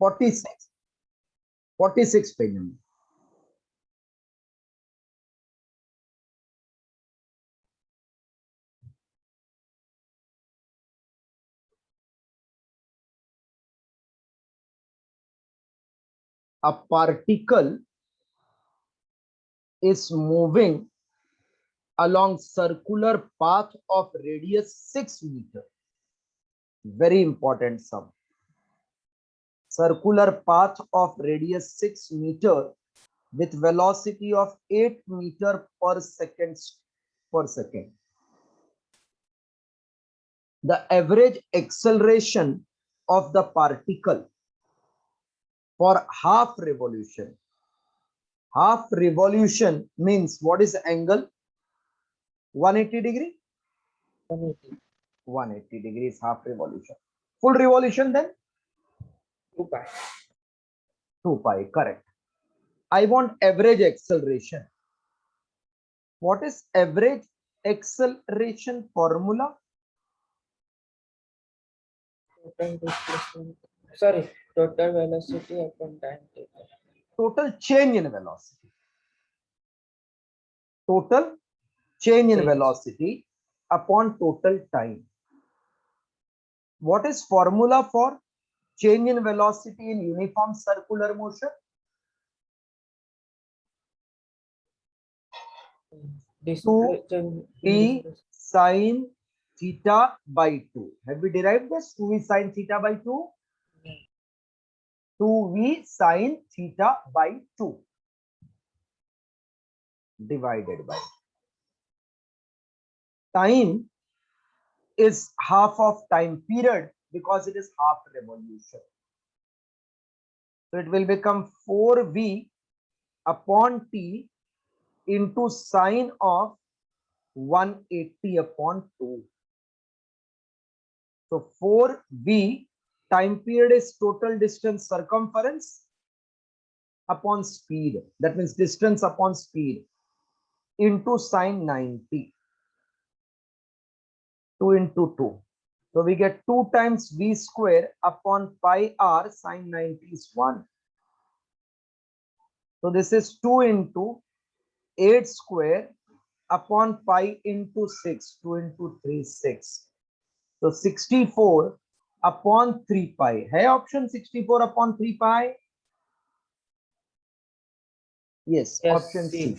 46 page में। A particle is moving along circular path of radius 6 meter. Very important sum. Circular path of radius 6 meter with velocity of 8 meter per second per second. The average acceleration of the particle for half revolution. Half revolution means what is the angle? 180 degree? 180. 180 degrees half revolution. Full revolution then? 2 pi. 2 pi, correct. I want average acceleration. What is average acceleration formula? Total displacement. Sorry, total velocity upon time taken. Total change in velocity. Total change in velocity upon total time. What is formula for change in velocity in uniform circular motion? Displacement. 2v sine theta by 2. Have we derived this? 2v sine theta by 2? 2v sine theta by 2 divided by time is half of time period because it is half revolution. So it will become 4v upon t into sine of 180 upon 2. So 4v time period is total distance circumference upon speed. That means distance upon speed into sine 90. 2 into 2. So we get 2 times v square upon pi r sine 90 is 1. So this is 2 into 8 square upon pi into 6. 2 into 3, 6. So 64 upon 3 pi. Hai option 64 upon 3 pi? Yes, option C.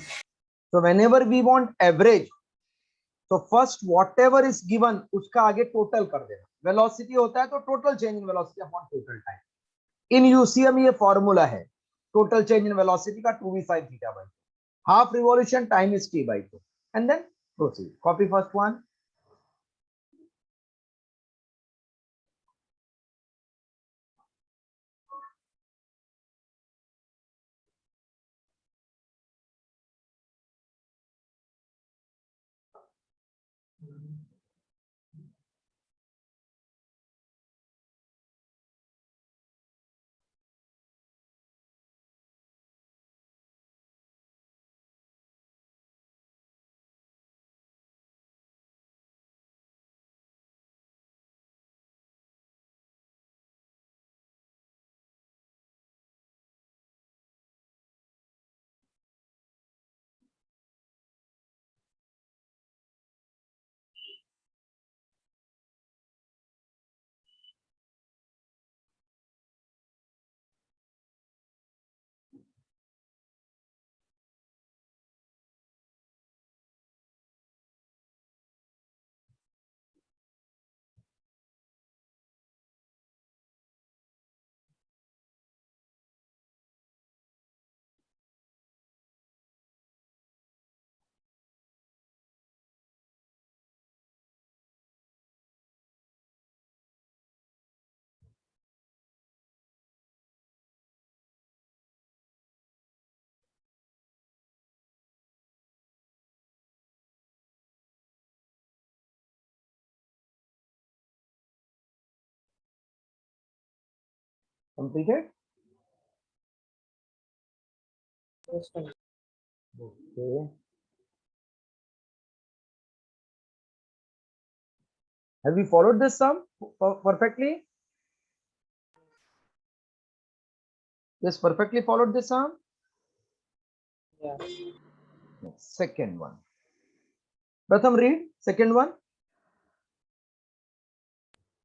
So whenever we want average, so first whatever is given उसका आगे total कर देना. Velocity होता है तो total change in velocity upon total time. In UCM ये formula है. Total change in velocity का 2v sin theta by 2. Half revolution time is t by 2. And then proceed. Copy first one. Completed? Okay. Have you followed this sum perfectly? This perfectly followed this arm. Yeah. Second one. Pratham, read second one.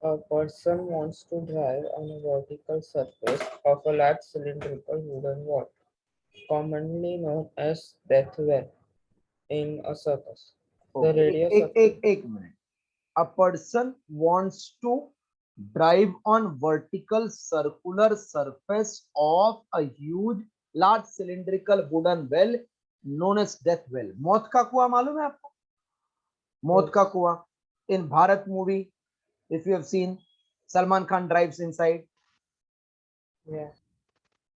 A person wants to drive on a vertical surface of a large cylindrical wooden wall, commonly known as death well, in a circus. The Okay. radius of एक minute. A person wants to drive on vertical circular surface of a huge large cylindrical wooden well known as death well. मौत का कुआं मालूम है आपको? मौत का कुआं. In Bharat movie, if you have seen, Salman Khan drives inside. Yeah.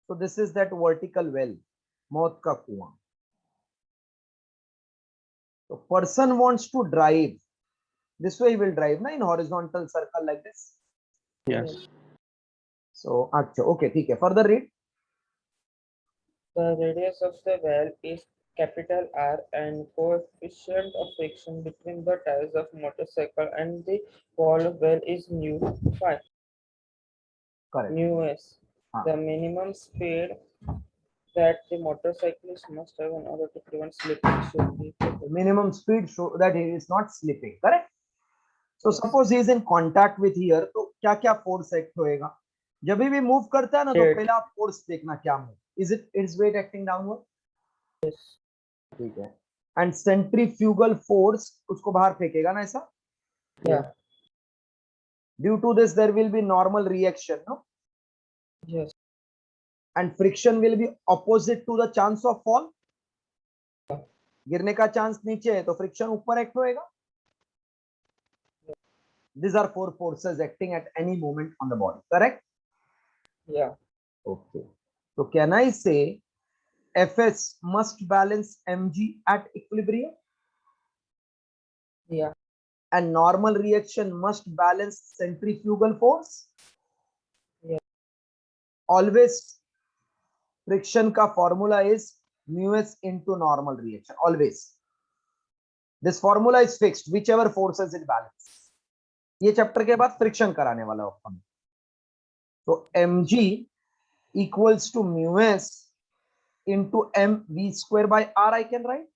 So this is that vertical well, मौत का कुआं. So person wants to drive. This way he will drive na, in horizontal circle like this. Yes. So अच्छा, okay, ठीक है. Further read. The radius of the well is capital R and coefficient of friction between the tires of motorcycle and the wall of well is mu phi. Correct. Mu s. हाँ. The minimum speed that the motorcyclist must have in order to prevent slipping should be Minimum speed so that he is not slipping. Correct. So Yes. suppose he is in contact with here, तो क्या क्या force act होएगा? जब भी move करता है ना, तो Weight. पहले आप force देखना क्या move. Is it its weight acting downward? Yes. ठीक है. And centrifugal force उसको बाहर फेंकेगा ना ऐसा? Yeah. Due to this there will be normal reaction, no? Yes. And friction will be opposite to the chance of fall. गिरने का chance नीचे है तो फ्रिक्शन ऊपर एक्ट होएगा. These are four forces acting at any moment on the body. Correct? Yeah. Okay. So can I say Fs must balance mg at equilibrium? Yeah. And normal reaction must balance centrifugal force? Yeah. Always friction ka formula is mu s into normal reaction. Always. This formula is fixed, whichever forces it balance. ये chapter के बाद friction कराने वाला हूं हम. तो mg equals to mu s into mv square by r I can write.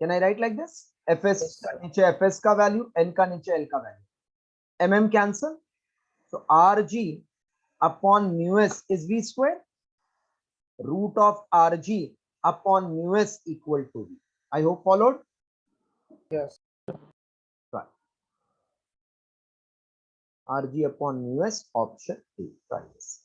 Can I write like this? Fs Yes, का sir. नीचे Fs का वैल्यू, n का नीचे L का value. mm cancel. So Rg upon mu s is v square. Root of Rg upon mu s equal to v. I hope followed. Yes. Right. Rg upon mu s, option A. Try this.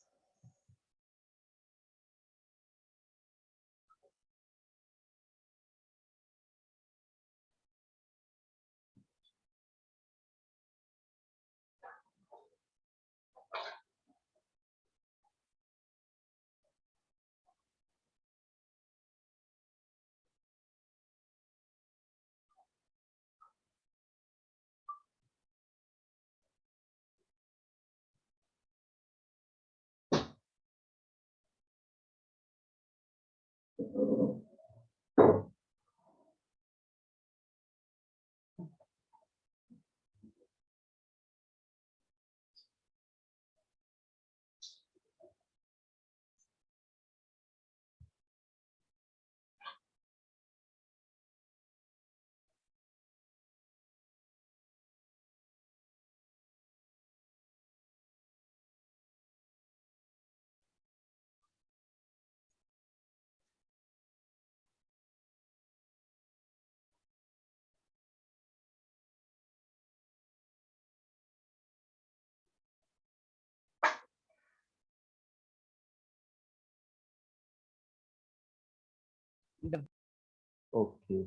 Okay.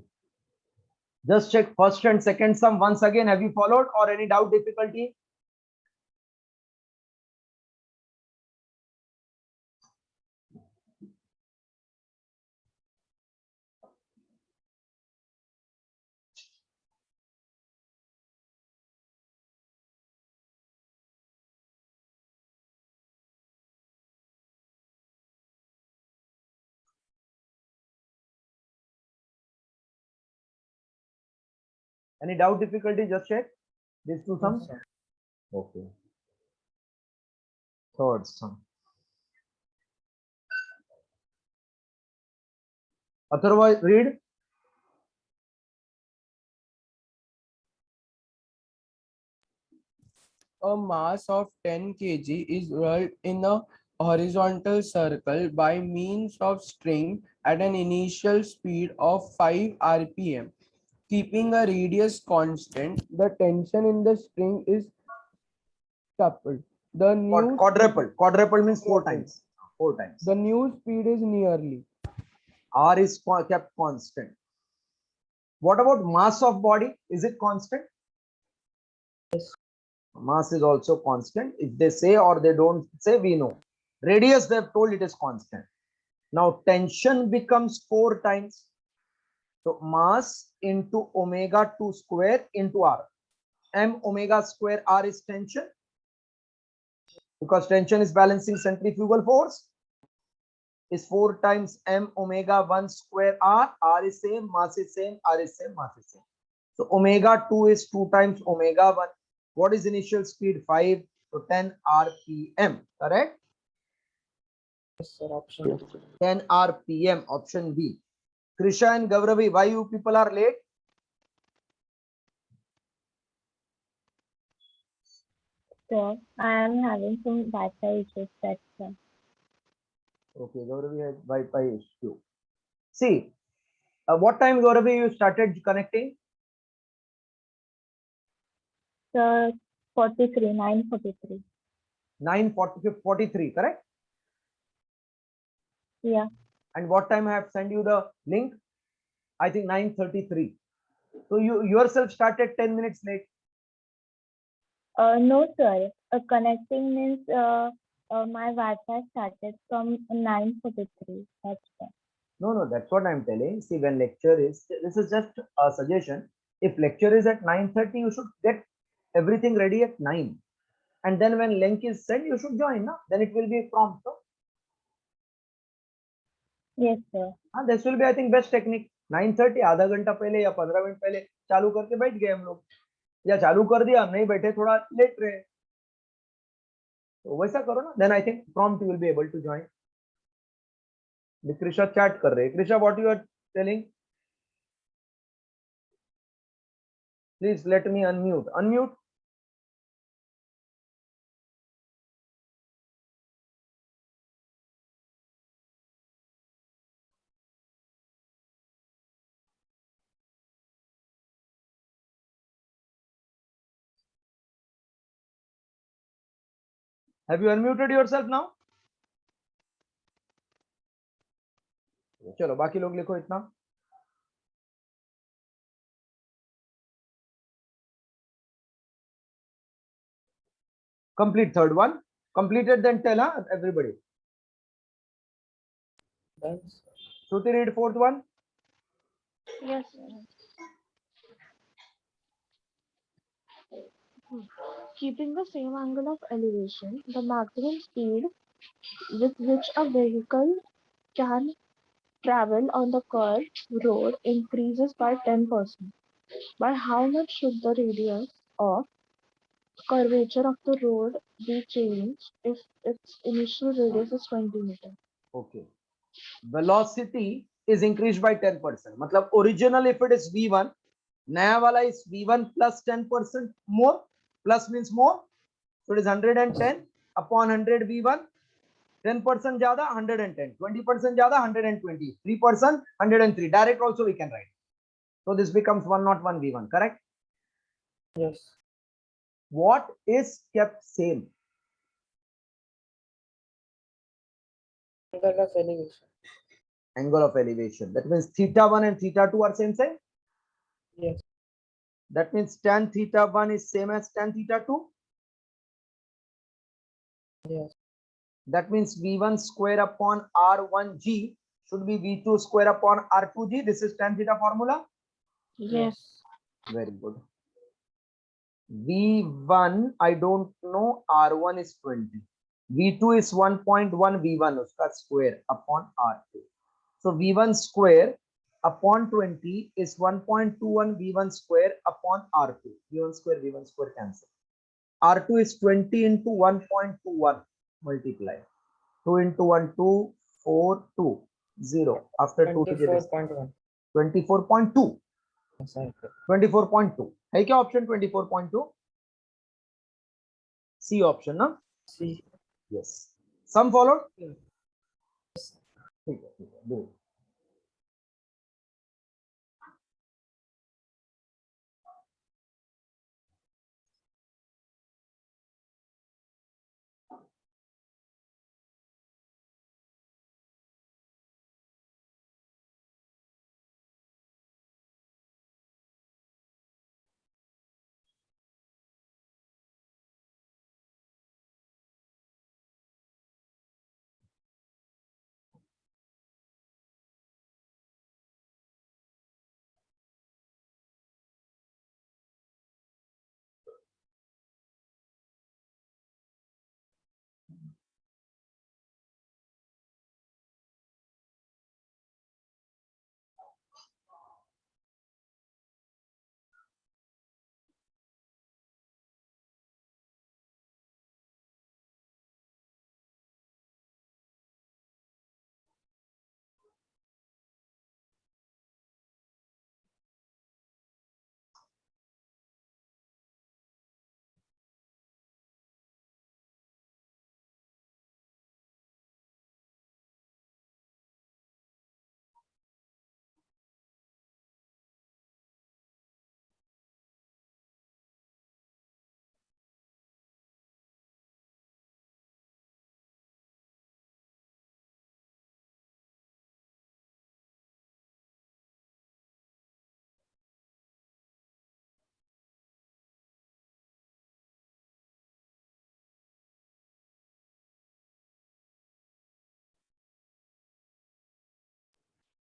Just check first and second sum once again. Have you followed or any doubt, difficulty? Any doubt, difficulty? Just check these two sums. Yes, sir. Okay. Third sum. Otherwise, read. A mass of 10 kg is rolled in a horizontal circle by means of string at an initial speed of 5 rpm. Keeping a radius constant, the tension in the string is coupled. The new Quadruple. Quadruple means four times. Four times. the new speed is nearly. R is kept constant. What about mass of body? Is it constant? Yes. Mass is also constant. If they say or they don't say, we know. Radius, they've told it is constant. Now tension becomes 4 times. So mass into omega 2 square into R. M omega square R is tension. Because tension is balancing centrifugal force. Is 4 times m omega 1 square R. R is same, mass is same, R is same, mass is same. So omega 2 is 2 times omega 1. What is initial speed? 5. So 10 rpm. Correct? Yes, sir, option 10 rpm. Option B. Krisha and Gauravi, why you people are late? So I am having some Wi-Fi issues. That's why. Okay, Gauravi has Wi-Fi issue. See, what time Gauravi you started connecting? So 43, 9:43. 9:43, correct? Yeah. And what time I have sent you the link? I think 9:33. So you yourself started 10 minutes late. No, sir. Connecting means my Wi-Fi started from 9:43. That's why. No, that's what I'm telling. See, when lecture is, this is just a suggestion. If lecture is at 9:30, you should get everything ready at 9. And then when link is sent, you should join. Na? Then it will be prompt. So, Yes, sir. this will be, I think, best technique. 9:30, आधा घंटा पहले या 15 minute पहले चालू करके बैठ गए हम लोग, या चालू कर दिया, नहीं बैठे, थोड़ा लेट रहे, तो वैसा करो ना. Then I think prompt you will be able to join. Krisha chat कर रहे. Krisha, what you are telling? Please let me unmute. Unmute. Have you unmuted yourself now? चलो बाकी लोग लिखो इतना. Complete third one. Completed, then tell, huh, everybody. done. Shruti, read fourth one. Yes, sir. Keeping the same angle of elevation, the maximum speed with which a vehicle can travel on the curved road increases by 10%. By how much should the radius of curvature of the road be changed if its initial radius is 20 meters? Okay. Velocity is increased by 10%. मतलब original if it is v1, नया वाला is v1 plus 10% more. Plus means more. So it is 110 upon 100 v1. 10% ज्यादा 110, 20% ज्यादा 120, 3% 103. Direct also we can write. So this becomes 101 v1. Correct? Yes. What is kept same? Angle of elevation. Angle of elevation. That means theta 1 and theta 2 are same. Yes. That means tan theta 1 is same as tan theta 2. Yes. That means v1 square upon r1g should be v2 square upon r2g. This is tan theta formula. Yes. Very good. v1 I don't know, r1 is 20, v2 is 1.1 v1 uska square upon r2. So v1 square upon 20 is 1.21 v1 square upon r2. v1 square cancel. R2 is 20 into 1.21 multiply 2 into 1 2 4 2 0 after 2 to get 24.1. 24.2 Sorry. 24.2 है क्या option 24.2 C option ना See. Yes some followed Yeah. ठीक है do it.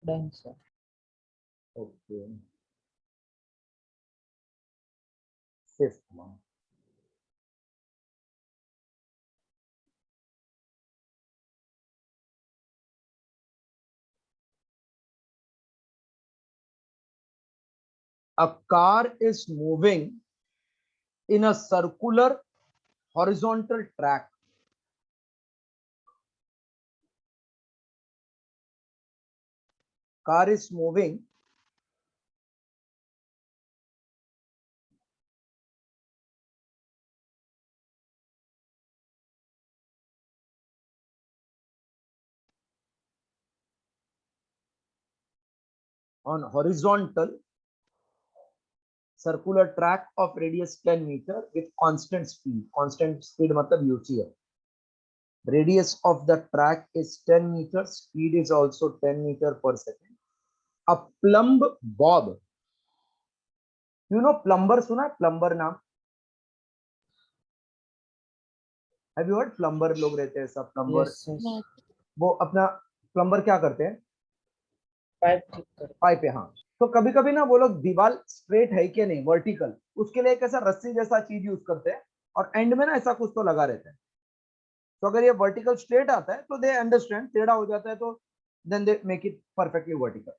Done, sir. Okay. Fifth one. A car is moving in a circular horizontal track. Car is moving on horizontal circular track of radius 10 meter with constant speed. Constant speed मतलब UC है. Radius of the track is 10 meters. Speed is also 10 meter per second. A plumb bob. You know plumber सुना है plumber नाम? Have you heard plumber लोग रहते हैं सब plumber. Yes, yes. वो अपना plumber क्या करते हैं? Pipe ठीक कर. पाइप है हाँ. तो कभी कभी ना वो लोग दीवार स्ट्रेट है कि नहीं वर्टिकल उसके लिए एक ऐसा रस्सी जैसा चीज यूज करते हैं और एंड में ना ऐसा कुछ तो लगा रहता है. तो अगर ये वर्टिकल स्ट्रेट आता है तो दे अंडरस्टैंड. टेढ़ा हो जाता है तो then they make it perfectly vertical.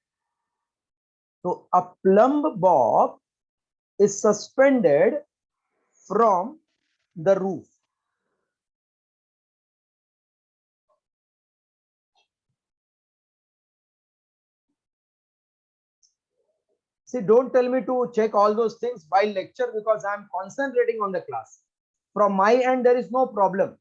तो uh plumb bob is suspended from the roof. See, don't tell me to check all those things while lecture because I am concentrating on the class. From my end, there is no problem.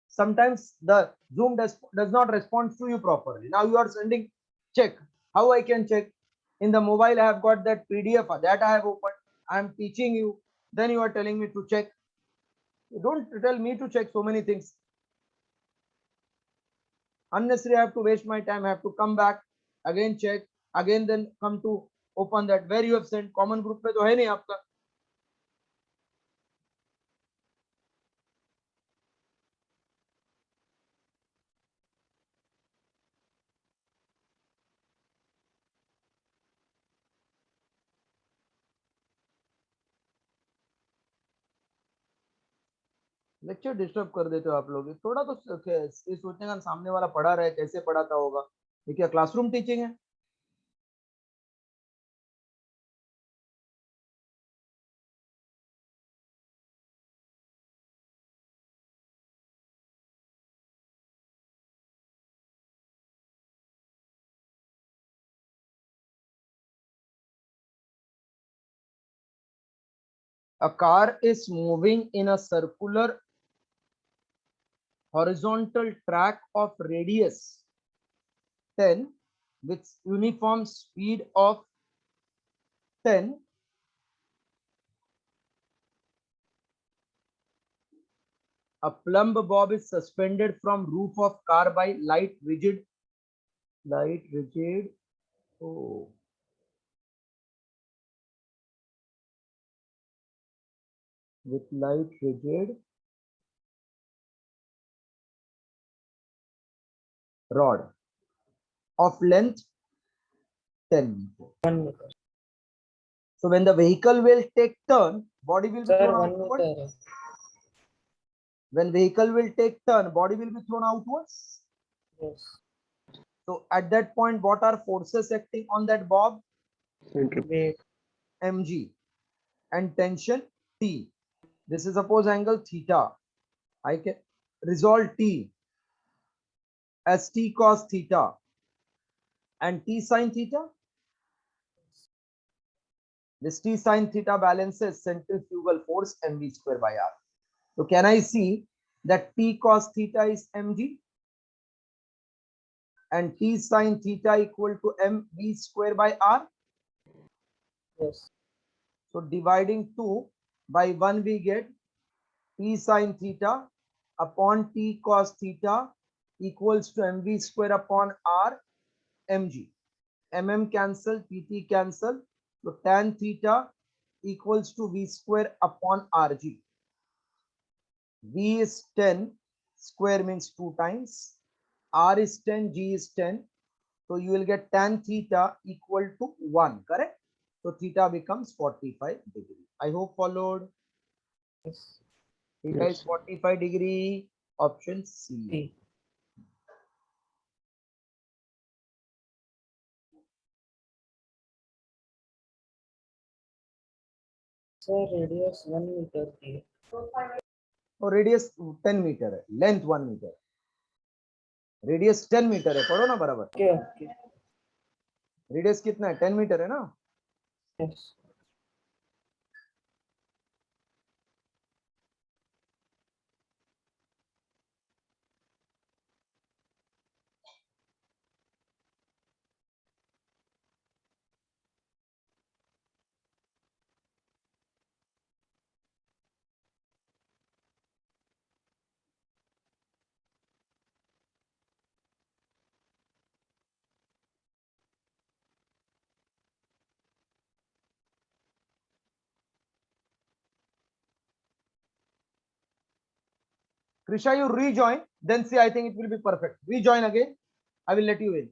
Sometimes the Zoom does not respond to you properly. Now you are sending check. How I can check? In the mobile, I have got that PDF that I have opened. I am teaching you. Then you are telling me to check. Don't tell me to check so many things. Unnecessary, I have to waste my time. I have to come back again, check again, then come to open that where you have sent. Common group पे तो है नहीं आपका. Lecture disturb कर देते हो आप लोग. थोड़ा तो ये सोचने का सामने वाला पढ़ा रहा है कैसे पढ़ाता होगा. ये क्या क्लासरूम टीचिंग है? A car is moving in a circular horizontal track of radius 10 with uniform speed of 10. A plumb bob is suspended from roof of car by light rigid. Oh. With light rigid rod of length 10 meters. 1 meter. So when the vehicle will take turn, body will be Sir, thrown 1 outward. meter. When vehicle will take turn, body will be thrown outwards. Yes. So at that point, what are forces acting on that bob? Wait. Mg and tension T. This is suppose angle theta. I can resolve T as T cos theta and T sin theta. This T sin theta balances centrifugal force mv square by r. So can I see that T cos theta is mg and T sin theta equal to mv square by r? Yes. So dividing 2 by 1 we get T sin theta upon T cos theta equals to mv square upon r mg. Cancel, pt cancel. So tan theta equals to v square upon rg. V is 10, square means 2 times. R is 10, G is 10. So you will get tan theta equal to 1, correct? So theta becomes 45 degree. I hope followed. Yes. Theta is 45 degree. Option C. C. Sir, radius 1 meter की. और radius 10 metre है, length 1 metre, radius 10 metre है, पढ़ो ना बराबर. Okay, okay. Radius कितना है? 10 metre है ना. Yes. Krisha, you rejoin, then see, I think it will be perfect. Rejoin again. I will let you in.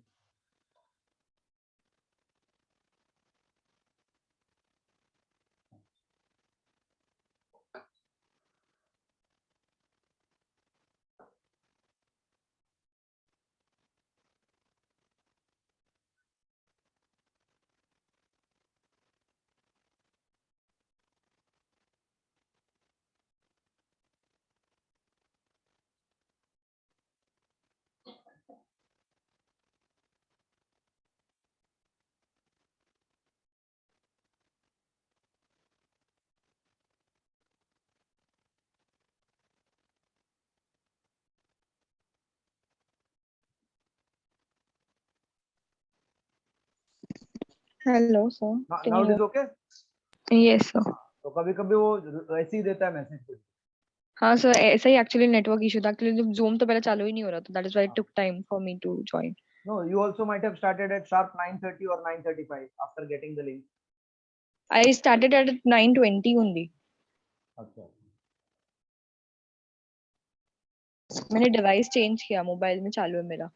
Hello, sir. Can Now it you? is okay. Yes, sir. तो कभी कभी वो ऐसे ही देता है मैसेज. हाँ सर, ऐसा ही एक्चुअली नेटवर्क इशू था. एक्चुअली जूम तो पहले चालू ही नहीं हो रहा था. That is why it took time for me to join. No, you also might have started at sharp 9:30 or 9:35 after getting the link. I started at 9:20 only. अच्छा. मैंने डिवाइस चेंज किया, मोबाइल में चालू है मेरा.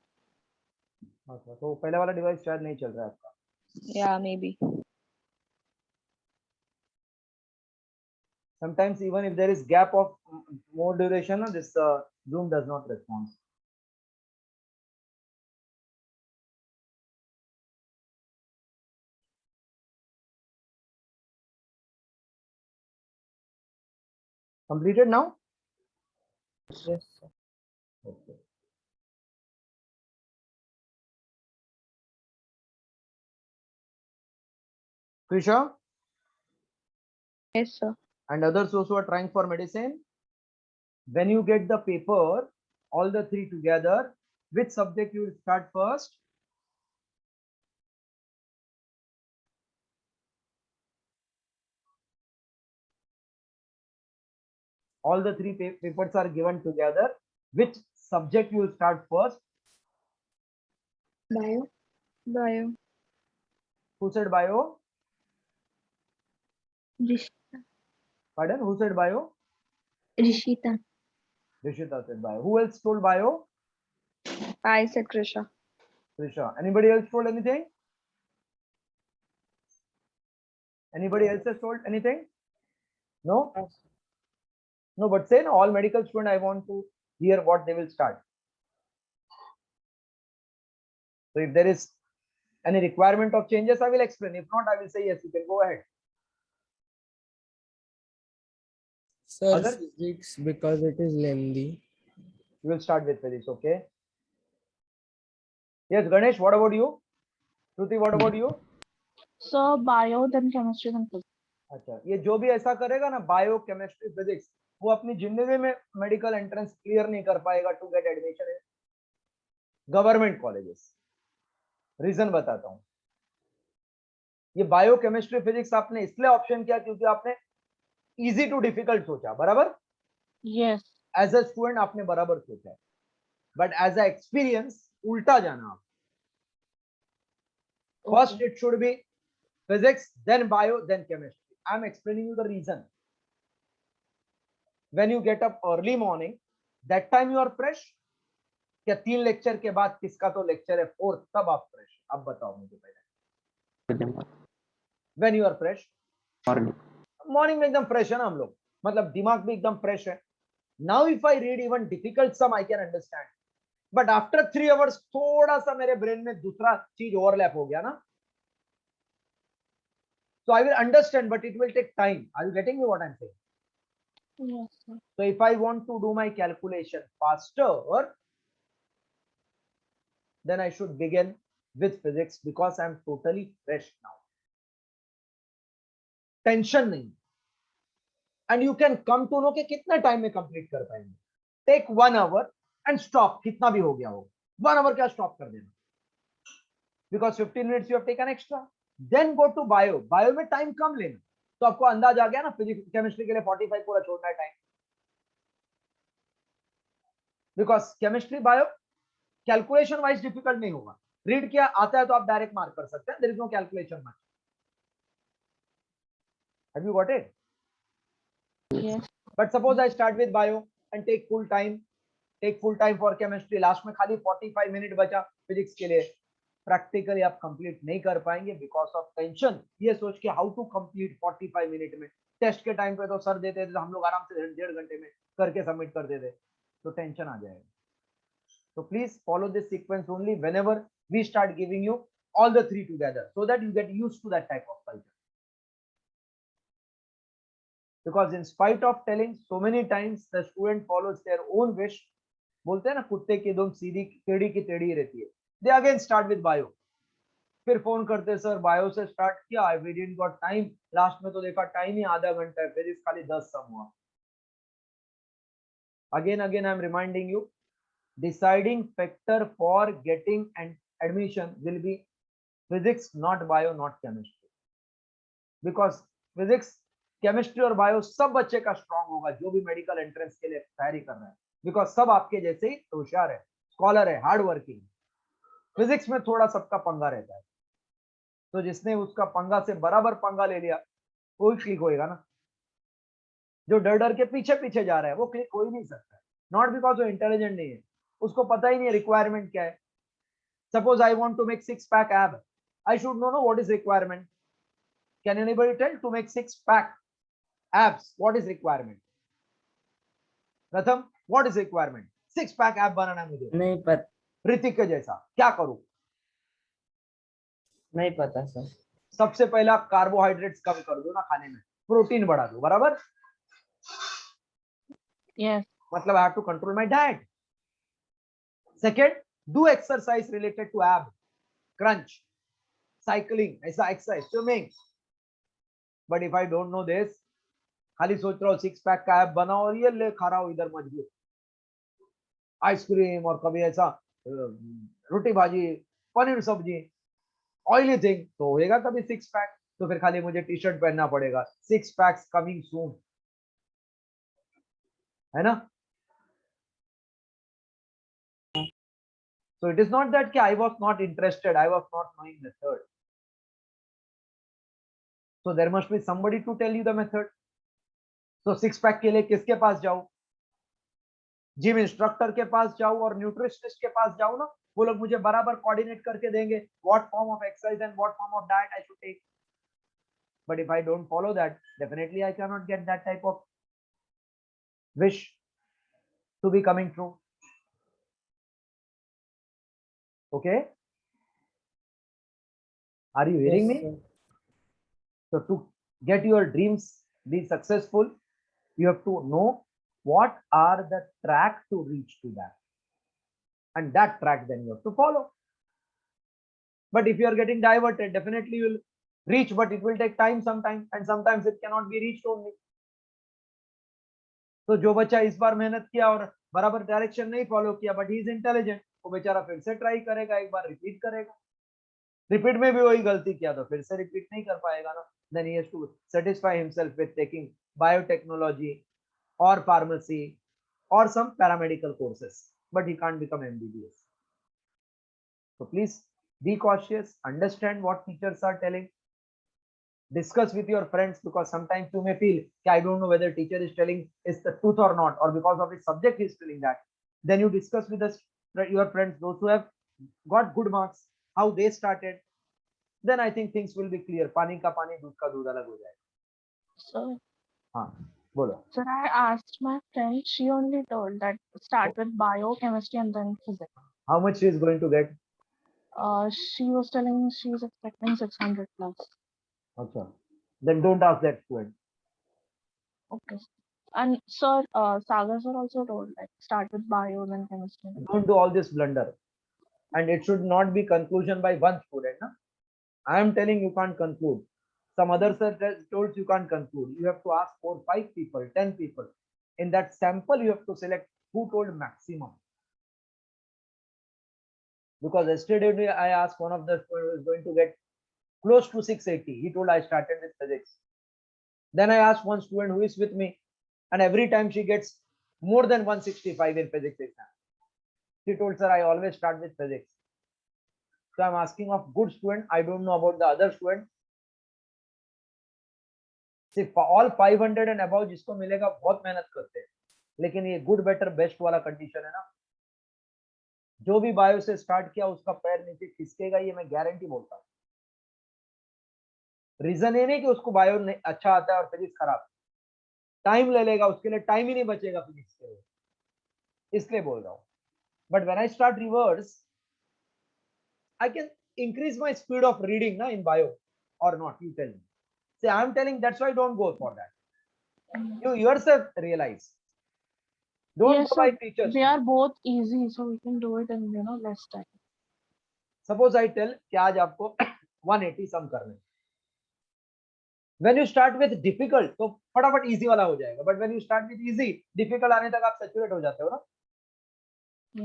अच्छा, तो पहले वाला डिवाइस शायद नहीं चल रहा है आपका. या may be. Sometimes even if there is gap of more duration, this Zoom does not respond. Completed now? Yes, sir. Okay. Krisha, Yes, sir. and others also are trying for medicine. When you get the paper, all the three together, which subject you will start first? All the three papers are given together. Which subject you will start first? Bio. Bio. Who said bio? Pardon? Who said bio? Rishita. Rishita said bio. Who else told bio? I said Krisha. Trisha. Anybody else told anything? Anybody else has told anything? No? No, but say no, all medical students, I want to hear what they will start. So if there is any requirement of changes, I will explain. If not, I will say yes, you can go ahead. Sir, Other? physics, because it is lengthy. You will start with physics, okay? Yes, Ganesh, what about you? Shruti, what about you? So bio, then chemistry, then physics. अच्छा, ये जो भी ऐसा करेगा ना, bio chemistry physics, वो अपनी जिंदगी में मेडिकल एंट्रेंस क्लियर नहीं कर पाएगा to get admission in government colleges. Reason बताता हूँ. ये बायो केमिस्ट्री फिजिक्स आपने इसलिए ऑप्शन किया क्योंकि आपने इजी टू डिफिकल्ट सोचा, बराबर? Yes. एज अ स्टूडेंट आपने बराबर सोचा है, बट एज अ एक्सपीरियंस उल्टा जाना आप. First it should be physics, then bio, then chemistry. I am explaining you the reason. When you get up early morning, that time you are fresh. क्या 3 lecture के बाद किसका तो lecture है 4th, तब आप फ्रेश? अब बताओ मुझे पहले. When you are fresh, morning में एकदम फ्रेश है ना हम लोग, मतलब दिमाग भी एकदम फ्रेश है. Now if I read even difficult some I can understand, but after 3 hours थोड़ा सा मेरे ब्रेन में दूसरा चीज ओवरलैप हो गया ना, so I will understand, but it will take time. Are you getting me what I'm saying? Yes, sir. So if I want to do my calculation faster, then I should begin with physics because I'm totally fresh now. Tension nahi. And you can come to know कि कितना time में complete कर पाएंगे. Take 1 hour and stop. कितना भी हो गया हो, 1 hour क्या stop कर देना, because 15 minutes you have taken extra. Then go to bio. Bio में time कम लेना. तो आपको अंदाज आ गया ना, फिजिक्स केमिस्ट्री के लिए 45 पूरा छोड़ना है time, because chemistry bio calculation wise difficult नहीं होगा. रीड किया आता है तो आप डायरेक्ट मार्क कर सकते हैं. There is no calculation much. Have you got it? Yes. But suppose I start with bio and take full time for chemistry. Last में खाली 45 मिनट बचा फिजिक्स के लिए. प्रैक्टिकली आप कंप्लीट नहीं कर पाएंगे बिकॉज ऑफ टेंशन. ये सोच के हाउ टू कंप्लीट 45 मिनट में. टेस्ट के टाइम पे तो सर देते थे, हम लोग आराम से 1.5 घंटे में करके सबमिट कर देते, तो टेंशन आ जाएगा. So please follow this sequence only whenever we start giving you all the three together, so that you get used to that type of culture. Because in spite of telling so many times, the student follows their own wish. बोलते हैं ना, कुत्ते की दुम सीधी टेढ़ी की टेढ़ी रहती है. They again start with bio. फिर फोन करते सर बायो से स्टार्ट किया, we didn't got time. Last में तो देखा टाइम ही आधा घंटा है, फिजिक्स खाली 10 सम हुआ. Again I am reminding you, deciding factor for getting an admission will be physics, not bio, not chemistry. Because physics, chemistry और bio सब बच्चे का strong होगा जो भी मेडिकल एंट्रेंस के लिए तैयारी कर रहा है. बिकॉज सब आपके जैसे ही होशियार है, स्कॉलर है, हार्ड वर्किंग. फिजिक्स में थोड़ा सबका पंगा रहता है, तो जिसने उसका पंगा से बराबर पंगा ले लिया वो ही क्लिक होएगा ना. जो डर डर के पीछे पीछे जा रहा है वो क्लिक हो ही नहीं सकता. नॉट बिकॉज वो इंटेलिजेंट नहीं है, उसको पता ही नहीं रिक्वायरमेंट क्या है. Suppose I want to make 6 pack ab, I should know what is requirement. Can anybody tell to make 6 pack abs what is requirement? प्रथम, what is requirement? 6 pack ab बनाना है मुझे. नहीं पता. ऋतिक के जैसा क्या करूं? नहीं पता सर. सबसे पहला कार्बोहाइड्रेट्स कम कर दो ना खाने में, प्रोटीन बढ़ा दो, बराबर? Yes. मतलब I have to control my diet. Second, do exercise related to ab, crunch, cycling, ऐसा exercise, swimming. But if I don't know this, खाली सोच रहा हूँ सिक्स पैक का ऐप बनाओ और ये ले खा रहा हूँ इधर मजबूत आइसक्रीम और कभी ऐसा रोटी भाजी पनीर सब्जी ऑयली थिंग, तो होएगा कभी सिक्स पैक। तो फिर खाली मुझे टी शर्ट पहनना पड़ेगा, सिक्स पैक्स कमिंग सून, है ना। So it is not that I was not interested, I was not knowing method. So there must be somebody to tell you the method. So six pack के लिए किसके पास जाऊं? Gym instructor के पास जाऊं और nutritionist के पास जाऊं ना, वो लोग मुझे बराबर कोऑर्डिनेट करके देंगे what form of exercise and what form of diet I should take. But if I don't follow that, definitely I cannot get that type of wish to be coming true. Okay? Are you hearing me? sir. So to get your dreams be successful, you have to know what are the track to reach to that, and that track then you have to follow. But if you are getting diverted, definitely you will reach, but it will take time sometimes, and sometimes it cannot be reached only. तो जो बच्चा इस बार मेहनत किया और बराबर direction नहीं follow किया, बट ही इज इंटेलिजेंट, वो बेचारा फिर से ट्राई करेगा, एक बार रिपीट करेगा, रिपीट में भी वही गलती किया तो फिर से रिपीट नहीं कर पाएगा ना। Then he has to satisfy himself with taking biotechnology or pharmacy or some paramedical courses, but he can't become MBBS. So please be cautious, understand what teachers are telling, discuss with your friends, because sometimes you may feel I don't know whether teacher is telling is the truth or not, or because of his subject he is telling that. Then you discuss with your friends, those who have got good marks, how they started. Then I think things will be clear. पानी का पानी, दूध का दूध अलग हो जाएगा। So, हाँ, बोलो। sir, I asked my friend, she only told that start with biochemistry and then physics. How much she is going to get? She was telling she's expecting 600 plus. Okay. Then don't ask that student. Okay. And sir, Sagar sir also told like start with bio then chemistry. Don't do all this blunder, and it should not be conclusion by one student. Na? I am telling you can't conclude. Some other sir told you can't conclude. You have to ask 4, 5 people, 10 people. In that sample, you have to select who told maximum. Because yesterday I asked one of the students who is going to get close to 680. He told I started with physics. Then I asked one student who is with me, and every time she gets more than 165 in physics exam. She told, sir, I always start with physics. So I'm asking of good student. I don't know about the other student. सिर्फ all 500 and above जिसको मिलेगा बहुत मेहनत करते हैं, लेकिन ये good better best वाला कंडीशन है ना, जो भी बायो से स्टार्ट किया उसका पैर नीचे खिसकेगा, ये मैं गारंटी बोलता हूँ। रीजन ये नहीं कि उसको बायो अच्छा आता है और फिजिक्स खराब, टाइम ले लेगा, उसके लिए टाइम ही नहीं बचेगा फिजिक्स के लिए, इसलिए बोल रहा हूँ। But when I start reverse, I can increase my speed of reading ना इन बायो और not, you tell me. See, I'm telling that's why don't go for that. You yourself realize. Don't Yes, go sir. by teachers. They are both easy, so we can do it in less time. Suppose I tell कि आज आपको 180 सम करने, when you start with difficult तो फटाफट easy वाला हो जाएगा, but when you start with easy, difficult आने तक आप saturate हो जाते हो ना।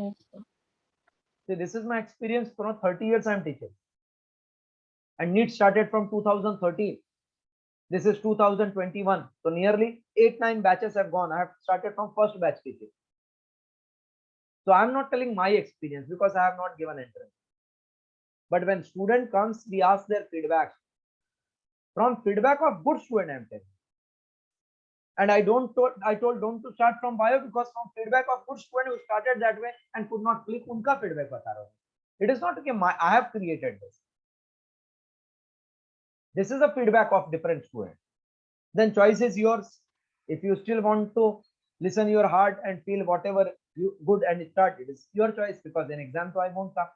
Yes, sir. See, this is my experience for 30 years I'm teaching, and NEET started from 2013. This is 2021, so nearly 8-9 batches have gone. I have started from first batch teaching. So I'm not telling my experience because I have not given entrance. But when student comes, we ask their feedback. From feedback of good student, I'm telling. And I told don't to start from bio because from feedback of good student who started that way and could not click, unka feedback bata raha hu. It is not okay, I have created this. This is a feedback of different student. Then choice is yours. If you still want to listen your heart and feel whatever you good and start, it is your choice, because in exam तो I won't come.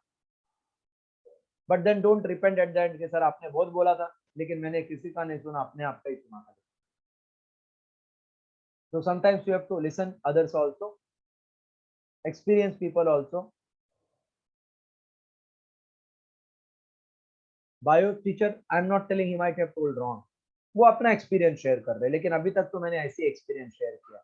But then don't repent at the end कि sir आपने बहुत बोला था लेकिन मैंने किसी का नहीं सुना, अपने आप का ही सुना था. So sometimes you have to listen others also, experienced people also. Bio teacher, I'm not telling he might have told wrong. वो अपना एक्सपीरियंस शेयर कर रहे हैं, लेकिन अभी तक तो मैंने ऐसी एक्सपीरियंस शेयर किया।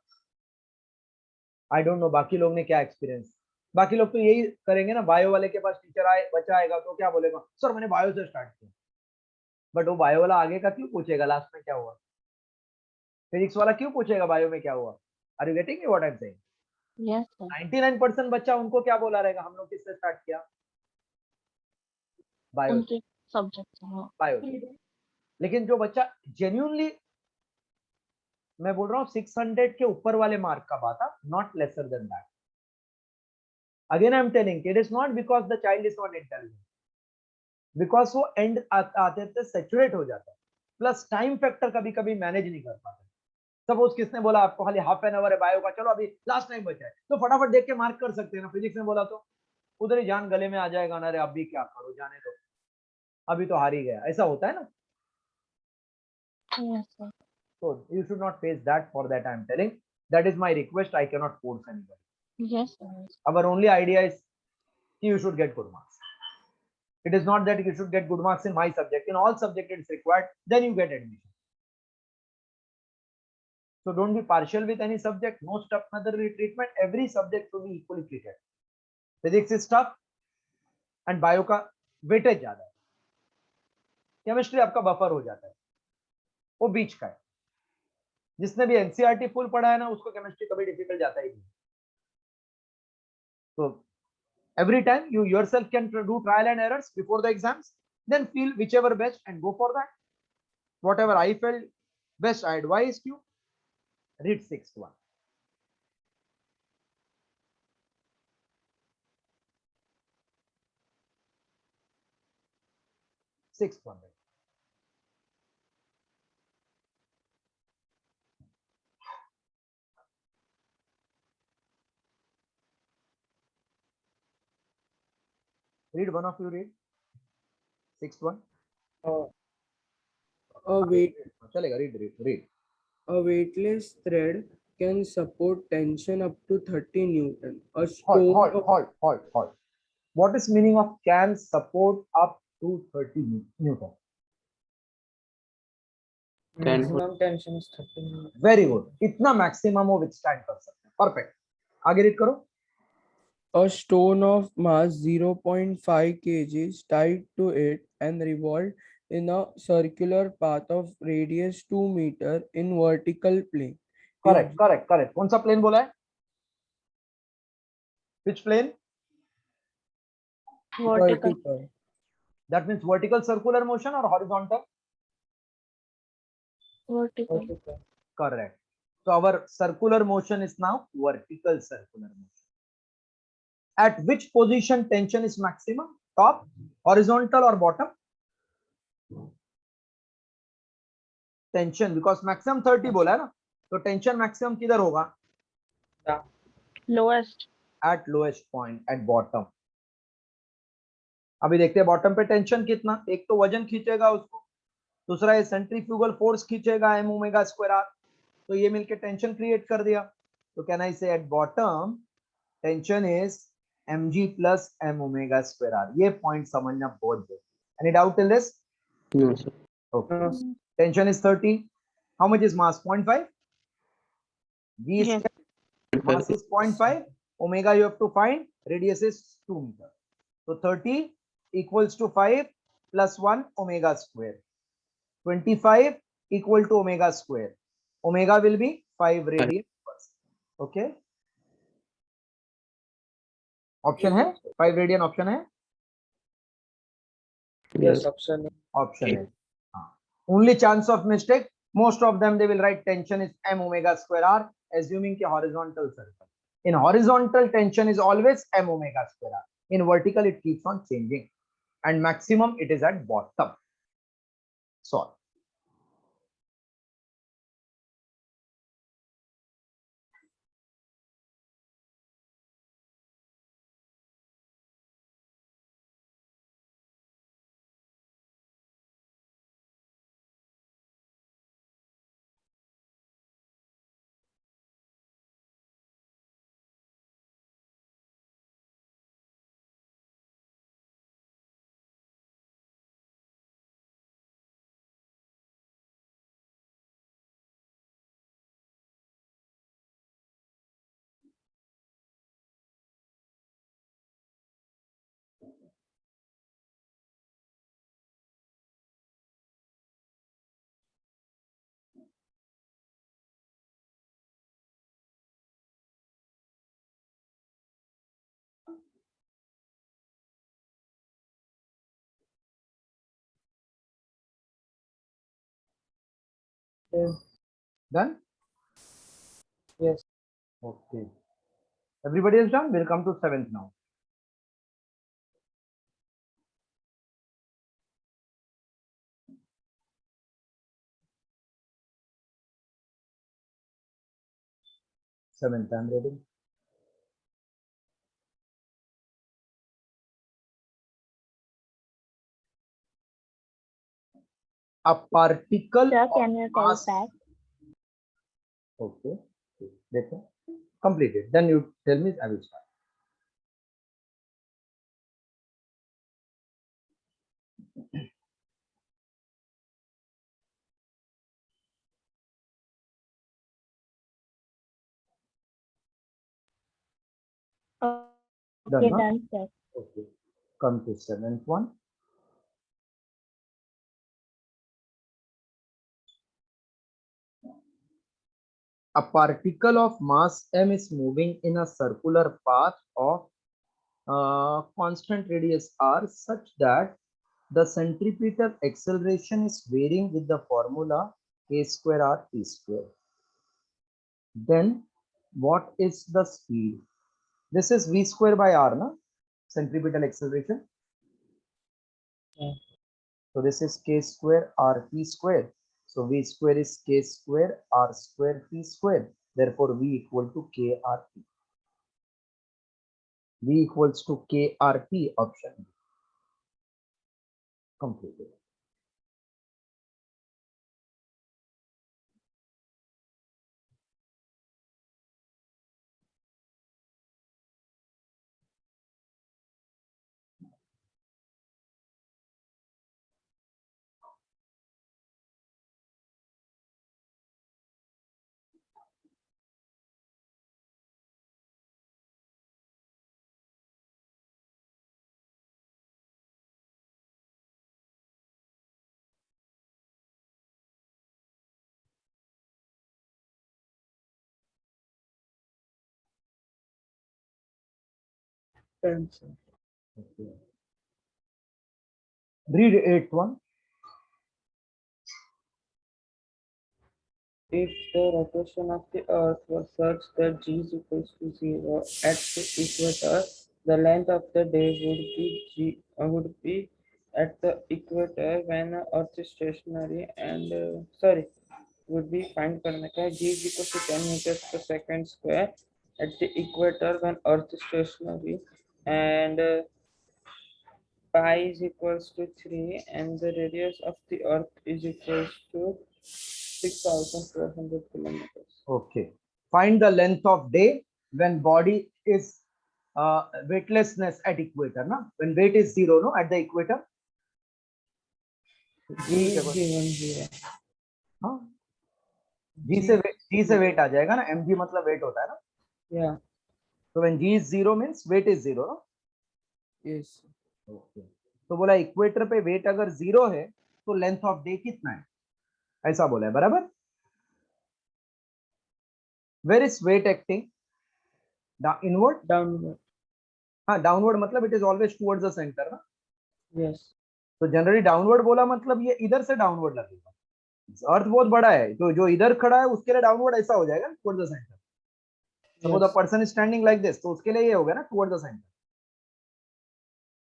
आई डोंट नो बाकी लोग ने क्या एक्सपीरियंस। बाकी लोग तो यही करेंगे ना, बायो वाले के पास टीचर आए, बच्चा आएगा तो क्या बोलेगा, सर मैंने बायो से स्टार्ट किया। बट वो बायो वाला आगे का क्यों पूछेगा लास्ट में क्या हुआ? फिजिक्स वाला क्यों पूछेगा बायो में क्या हुआ? Are you getting what I am saying? Yes, sir. 99% बच्चा उनको क्या बोला रहेगा, हम लोग किससे स्टार्ट किया? बायो, उनके सब्जेक्ट हाँ। बायो। लेकिन जो बच्चा जेन्युइनली, मैं बोल रहा हूँ 600 के ऊपर वाले मार्क का बात है, not lesser than that. Again I am telling it is not because the child is not intelligent, because वो एंड आते थे सेचुरेट हो जाता है, प्लस टाइम फैक्टर कभी कभी मैनेज नहीं कर पाते। सपोज किसने बोला आपको खाली हाफ एन आवर है बायो का, चलो अभी लास्ट टाइम बचा है तो फटाफट देख के मार्क कर सकते हैं ना। फिजिक्स ने बोला तो उधर ही जान गले में आ जाएगा ना, अरे अभी क्या करो, जाने दो, अभी तो हार ही गया, ऐसा होता है ना। Yes, sir. So you should not face that. For that I am telling, that is my request, I cannot force anybody. Yes, sir. Our only idea is you should get good marks. It is not that you should get good marks in my subject, in all subject it is required, then you get admission. So don't be partial with any subject, no tough motherly treatment, every subject should be equally treated. Physics is tough and bio का weightage ज्यादा है, chemistry आपका buffer हो जाता है, वो बीच का है। जिसने भी एनसीईआरटी फुल पढ़ा है ना, उसको केमिस्ट्री कभी डिफिकल्ट जाता ही नहीं। तो every time you yourself can do trial and errors before the exams, then feel whichever best and go for that. Whatever I felt best, I advised you. Read sixth one. Sixth one. Read one of you, read sixth one. Uh, a weight चलेगा, read. A weightless thread can support tension up to 30 Newton. A Halt, stone halt, of halt, halt, halt. What is meaning of can support up to 30 Newton? maximum tension is 30 Newton. Very good. इतना maximum वो withstand कर सकते हैं. Perfect. आगे read करो. A stone of mass 0.5 kg is tied to it and revolved in a circular path of radius 2 meter in vertical plane. Correct, correct, correct. कौन सा plane बोला है? Which plane? Vertical. That means vertical circular motion or horizontal? Vertical. Correct. So our circular motion is now vertical circular motion. At which position tension is maximum? Top, horizontal or bottom? Tension, because maximum 30 बोला है ना, तो tension maximum किधर होगा? Lowest. At lowest point, at bottom. अभी देखते हैं bottom पे टेंशन कितना। एक तो वजन खींचेगा उसको, दूसरा ये सेंट्रीफ्यूगल फोर्स खींचेगा एम ओमेगा स्क्वायर आर, तो ये मिलके टेंशन क्रिएट कर दिया। तो कैन आई से at bottom tension is mg plus m omega square r. ये पॉइंट समझना बहुत जरूरी है। Any doubt in this? No, sir. Okay. Tension is 30. How much is mass? 0.5. V is Yes. mass is 0.5. Omega you have to find. Radius is 2 meter. So 30 equals to 5 plus 1 omega square. 25 equal to omega square. Omega will be 5 radian per second. Okay. Option है 5 radian option है. Yes, option. Option है. Only chance of mistake. Most of them they will write tension is m omega square r, assuming कि horizontal circle. In horizontal tension is always m omega square r. In vertical it keeps on changing, and maximum it is at bottom. Solve. Yeah. Done? Yes. Okay. Everybody is done? We'll come to 7th now. Seventh, I'm ready. A particle Sir, of can you tell mass. back? Okay. देखो. Completed. Then you tell me, I will start. Okay, Done, huh? done, sir. Okay. Come to 7th one. A particle of mass m is moving in a circular path of constant radius r such that the centripetal acceleration is varying with the formula k square r t square. Then what is the speed? This is v square by r, na? Centripetal acceleration. Yeah. So this is k square r t square. So v square is k square r square t square. Therefore v equal to k r t. V equals to k r t, option completed. Pencil. Okay. Read 8th one. If the rotation of the Earth was such that g is equals to 0 at the equator, the length of the day would be at the equator when Earth is stationary and would be find करने का g is equals to 10 meters per second square at the equator when Earth is stationary and pi is equals to 3 and the radius of the Earth is equals to 6,400 kilometers. Okay. Find the length of day when body is weightlessness at equator, na? When weight is 0, no, at the equator. G is given here. हाँ. G से weight आ जाएगा ना. mg मतलब weight होता है ना. Yeah. So when g is 0 means weight is 0, no? Yes. Okay. तो बोला इक्वेटर पे वेट अगर 0 है तो लेंथ ऑफ डे कितना है, ऐसा बोला है. बराबर. Where is weight acting? Inward. Downward. हाँ, डाउनवर्ड मतलब it is always towards the centre ना. Yes. तो जनरली डाउनवर्ड बोला मतलब ये इधर से डाउनवर्ड लगेगा. अर्थ बहुत बड़ा है तो जो इधर खड़ा है उसके लिए डाउनवर्ड ऐसा हो जाएगा towards the centre. Suppose the person is standing like this, तो उसके लिए ये हो गया ना towards the centre.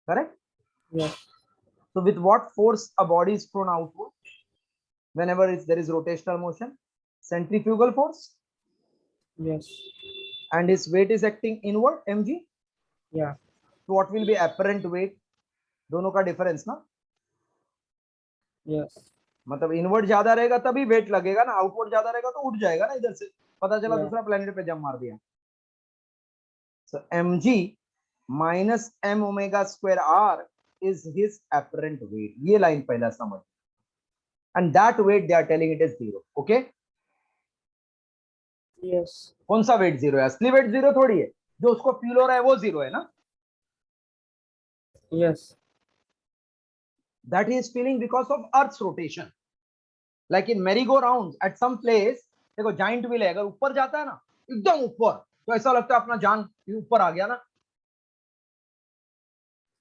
Correct. Yes. So with what force a body is thrown outward whenever there is rotational motion? Centrifugal force. Yes. And his weight is acting inward, mg. Yeah. So what will be apparent weight? दोनों का difference ना. Yes. मतलब inward ज्यादा रहेगा तभी wait लगेगा ना, outward ज्यादा रहेगा तो उठ जाएगा ना इधर से. पता चला दूसरा प्लेनेट पे जंप मार दिया. So mg minus m omega square r is his apparent weight. ये लाइन पहला समझ. And that weight they are telling it is 0. Okay. Yes. कौन सा वेट 0 है? असली वेट 0 थोड़ी है. जो उसको फील हो रहा है वो 0 है ना. Yes. That he is feeling because of Earth's rotation. Like in merry-go-rounds at some place, देखो जाइंट व्हील है, अगर ऊपर जाता है ना एकदम ऊपर तो ऐसा लगता है अपना जान ऊपर आ गया ना.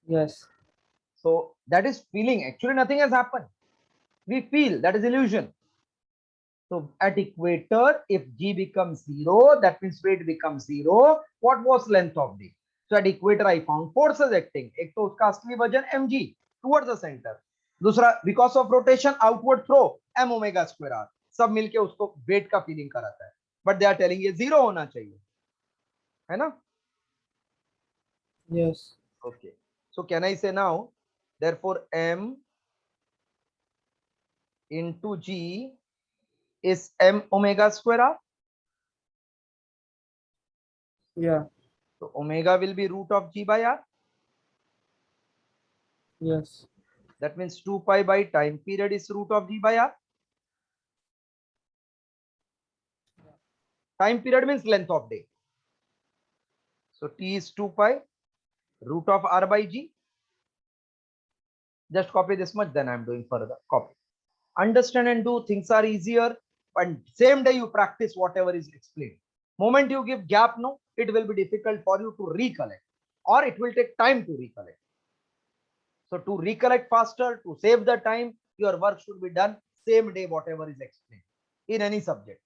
Yes. So that is feeling. Actually nothing has happened. We feel that is illusion. So at equator, if G becomes 0, that means weight becomes 0. What was length of day? So at equator, I found forces acting. एक तो उसका असली वजन mg towards the center. दूसरा because of rotation outward throw m omega square r. सब मिलके उसको weight का फीलिंग कराता है. But they are telling ये 0 होना चाहिए, है ना? Yes. Okay. So can I say now, therefore m into g is m omega square r. Yeah. So omega will be root of g by r. Yes. That means 2 pi by time period is root of g by r. Time period means length of day. So t is 2 pi root of r by g. Just copy this much, then I'm doing further. Copy. Understand and do, things are easier. And same day you practice whatever is explained. Moment you give gap, no, it will be difficult for you to recollect, or it will take time to recollect. So to recollect faster, to save the time, your work should be done same day, whatever is explained in any subject.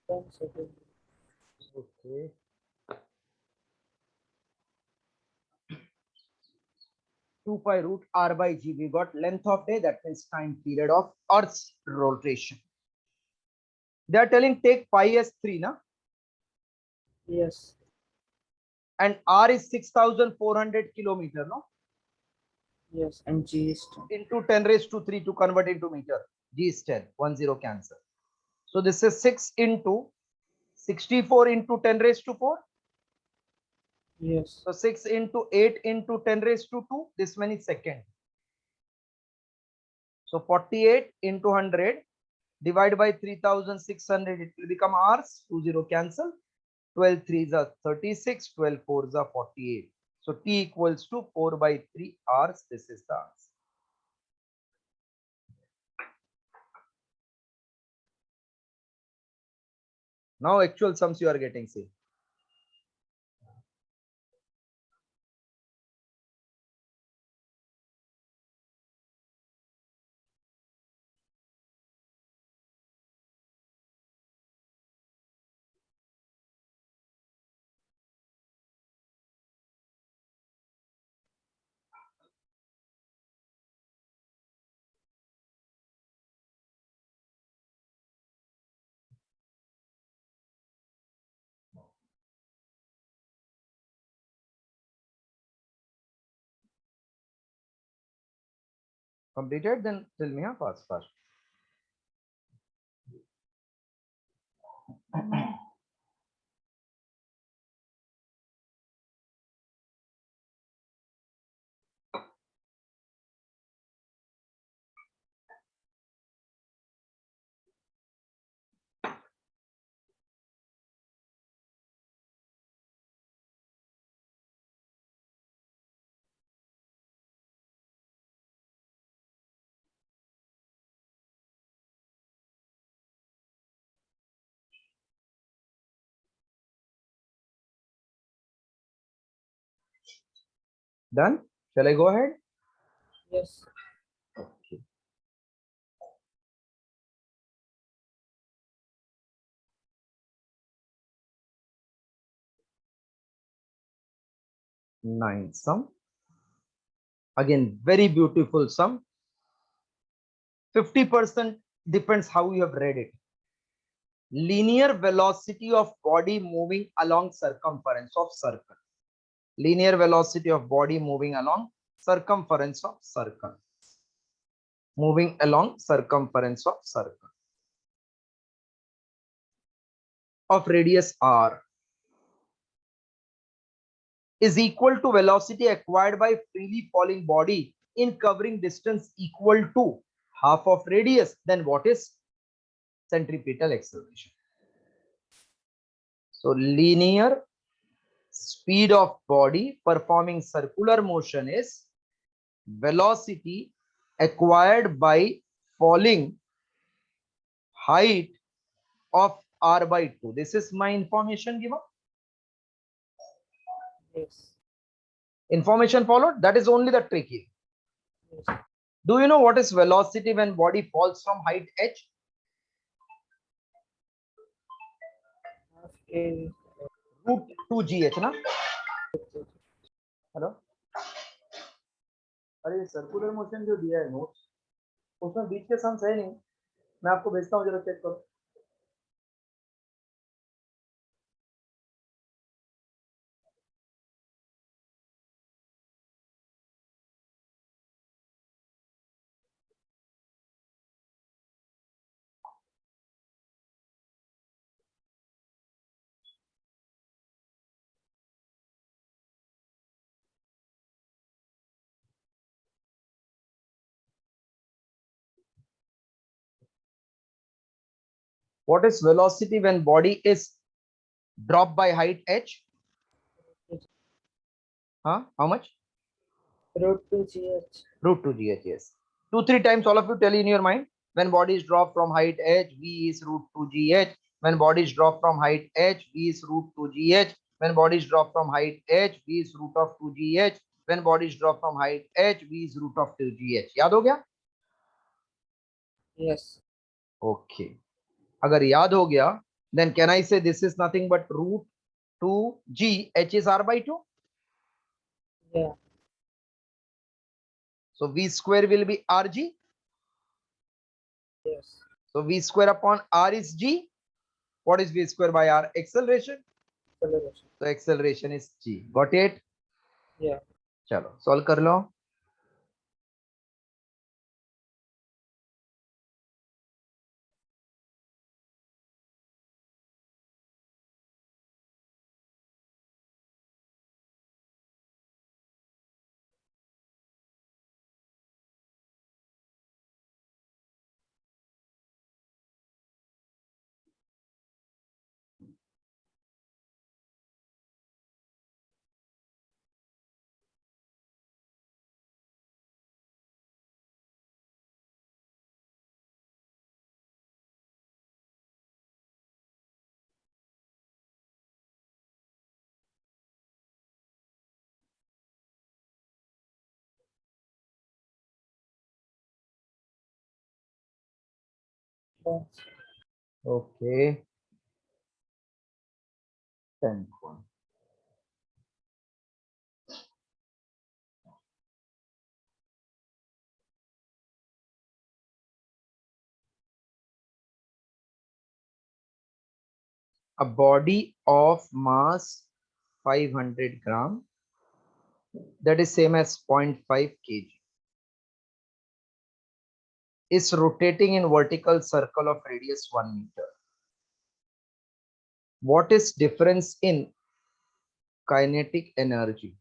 Thanks, okay. Okay. 2 pi root r by g. We got length of day, that means time period of Earth's rotation. They are telling take pi as 3, na? Yes. And r is 6,400 kilometer, no? Yes. And G is 10. Into 10 raised to 3 to convert into meter. G is 10, 10 cancel. So this is 6 into 64 into 10 raised to 4. Yes. So 6 into 8 into 10 raised to 2. This many second. So 48 into 100 divided by 3,600. It will become hours. 20 cancel. 12 3s are 36. 12 4s are 48. So T equals to 4 by 3 hours. This is the answer. Now actual sums you are getting, see. Completed? Then tell me, huh? Fast, fast. Done? Shall I go ahead? Yes. Okay. Nine sum. Again, very beautiful sum. 50% depends how you have read it. Linear velocity of body moving along circumference of circle. Linear velocity of body moving along circumference of circle. Moving along circumference of circle. Of radius r is equal to velocity acquired by freely falling body in covering distance equal to half of radius. Then what is centripetal acceleration? So linear speed of body performing circular motion is velocity acquired by falling height of r by 2. This is my information given. Yes. Information followed. That is only the trick here. Yes. Do you know what is velocity when body falls from height h? Half a Root 2gh ना? Hello, अरे ये circular motion जो दिया है notes, उसमें बीच के sums है नहीं. मैं आपको भेजता हूँ, जरा चेक करो. What is velocity when body is dropped by height h? Huh? How much? root 2gh. Root 2gh. Yes. 2-3 times all of you tell in your mind. When body is dropped from height h, v is root 2gh. When body is dropped from height h, v is root 2gh. When body is dropped from height h, v is root of 2gh. When body is dropped from height h, v is root of 2gh. याद हो गया? Yes. Okay. अगर याद हो गया, then can I say this is nothing but root 2g, h is r by 2? Yeah. So v square will be rg. Yes. So v square upon r is g. What is v square by r? Acceleration. Acceleration. So acceleration is g. Got it? Yeah. चलो solve कर लो. Yes. Okay. 10th one. A body of mass 500 gram, that is same as 0.5 kg, is rotating in vertical circle of radius 1 meter. What is difference in kinetic energy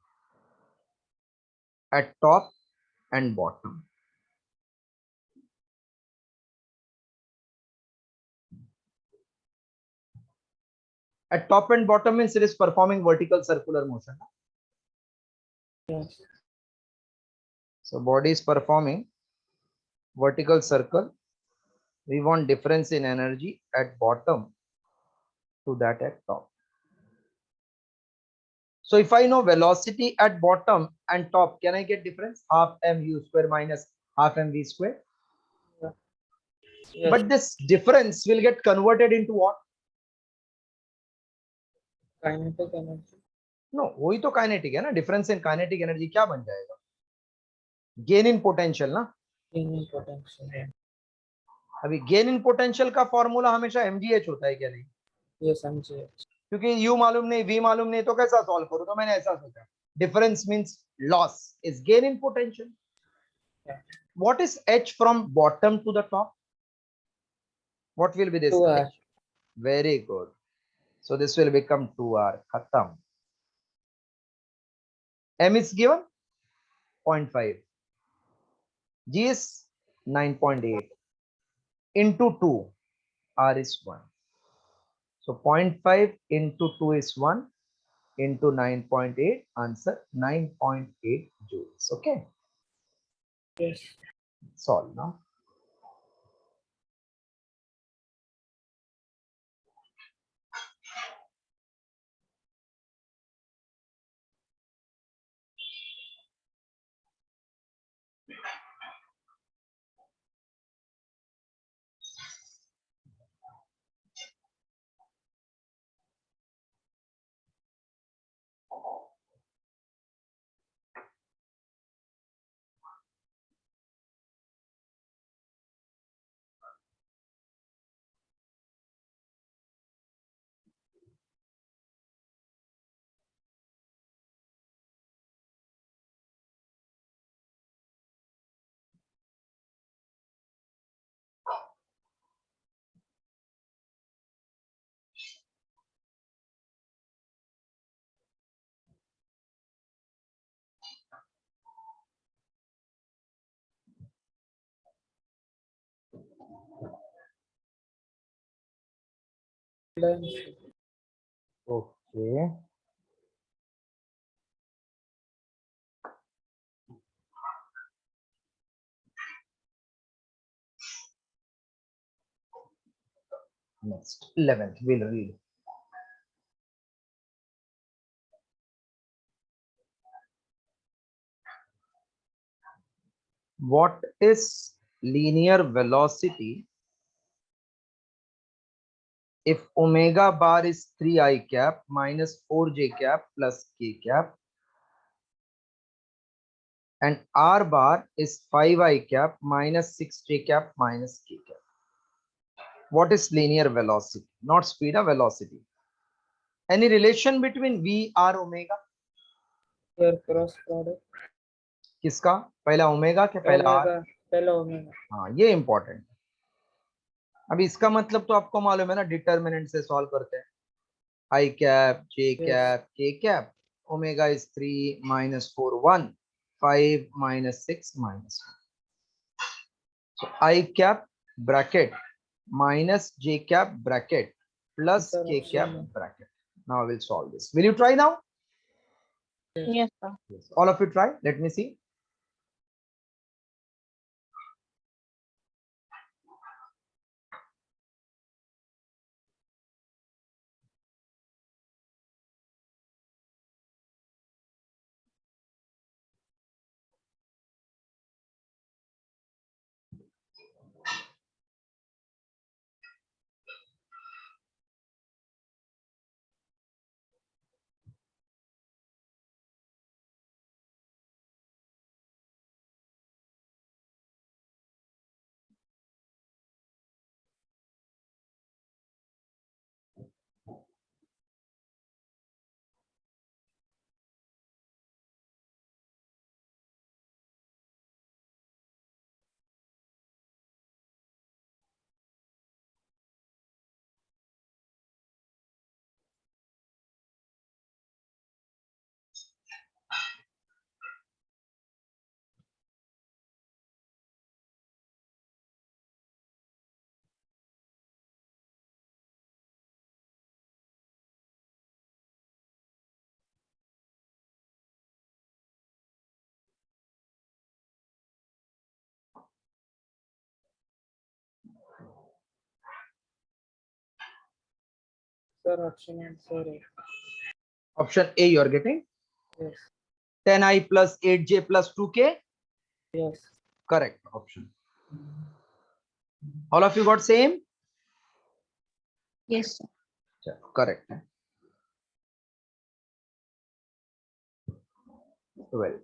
at top and bottom? At top and bottom means it is performing vertical circular motion. Yes. So body is performing vertical circle. We want difference in energy at bottom to that at top. So if I know velocity at bottom and top, can I get difference? Half mu square minus half mv square. Yes. But this difference will get converted into what? Kinetic energy. No, वही तो kinetic है ना. Difference in kinetic energy क्या बन जाएगा? Gain in potential ना. Gain in potential. Yeah. अभी gain in potential का फॉर्मूला हमेशा mgh होता है क्या नहीं? Yes, MGH. क्योंकि u मालूम नहीं, v मालूम नहीं, तो कैसा सॉल्व करूं? तो मैंने ऐसा सोचा, difference means loss is gain in potential. What is h from bottom to the top? What will be this? 2R. Very good. So this will become 2r. Khatam. M is given 0.5. G is 9.8 into 2. R is 1. So 0.5 into 2 is 1 into 9.8. Answer 9.8 joules. Okay. Yes. Solve now. Okay. Next, 11th, we'll read. What is linear velocity if omega bar is 3i cap minus 4j cap plus k cap and r bar is 5i cap minus 6j cap minus k cap? What is linear velocity? Not speed, a velocity. Any relation between v, r, omega? Your cross product. किसका? पहला omega के पहला r? Omega. पहला omega. हाँ, ये important. अभी इसका मतलब तो आपको मालूम है ना, डिटर्मिनेंट से सॉल्व करते हैं. I cap, J cap, K cap. Omega is 3 minus 4, 1. 5 minus 6 minus 1. So I cap bracket minus J cap bracket plus Sir, K cap option. bracket. Now I will solve this. Will you try now? Yes, sir. Yes. All of you try. Let me see. Sir, option answer A. Option A you are getting. Yes. 10i plus 8j plus 2k. Yes. Correct option. All of you got same? Yes, sir. चलो, correct है. 12th.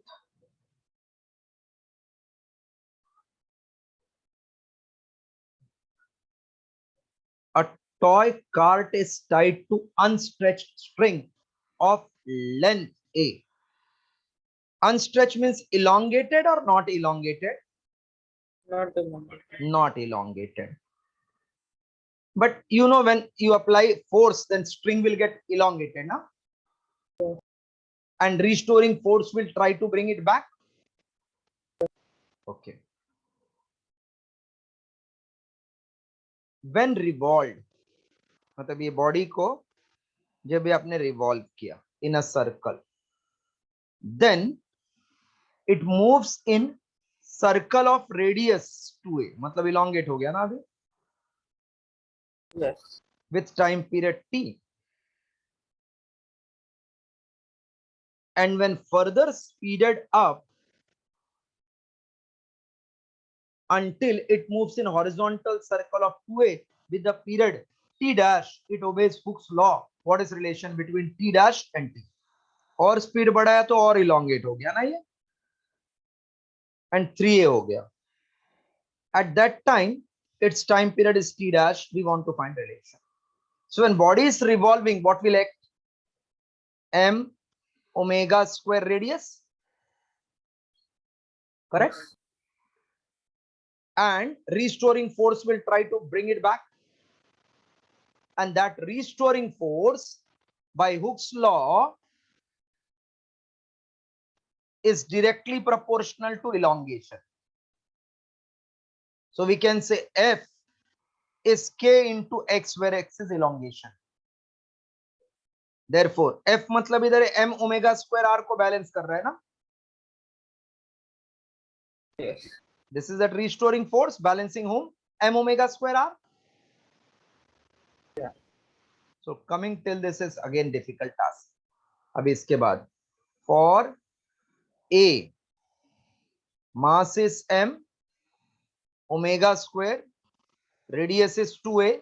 A toy cart is tied to unstretched string of length A. Unstretched means elongated or not elongated? Not the number. Not elongated. But you know, when you apply force, then string will get elongated, na? And restoring force will try to bring it back. Okay. When revolved, मतलब ये body को जब भी आपने revolve किया in a circle, then it moves in circle of radius 2a, मतलब elongate हो गया ना अभी, Yes. with time period t, and when further speeded up until it moves in horizontal circle of 2a with the period t dash, it obeys Hooke's law. What is relation between t dash and t? और speed बढ़ाया तो और elongate हो गया ना ये, and 3a हो गया. At that time, its time period is t dash. We want to find relation. So when body is revolving, what will act? M omega square radius. Correct? Yes. And restoring force will try to bring it back. And that restoring force, by Hooke's law, is directly proportional to elongation. So we can say F is K into X, where X is elongation. Therefore, F मतलब इधर M omega square R को balance कर रहा है ना? Yes. This is that restoring force balancing whom? M omega square R. Yeah. So coming till this is again difficult task. अभी इसके बाद for A, mass is M, omega square, radius is 2a.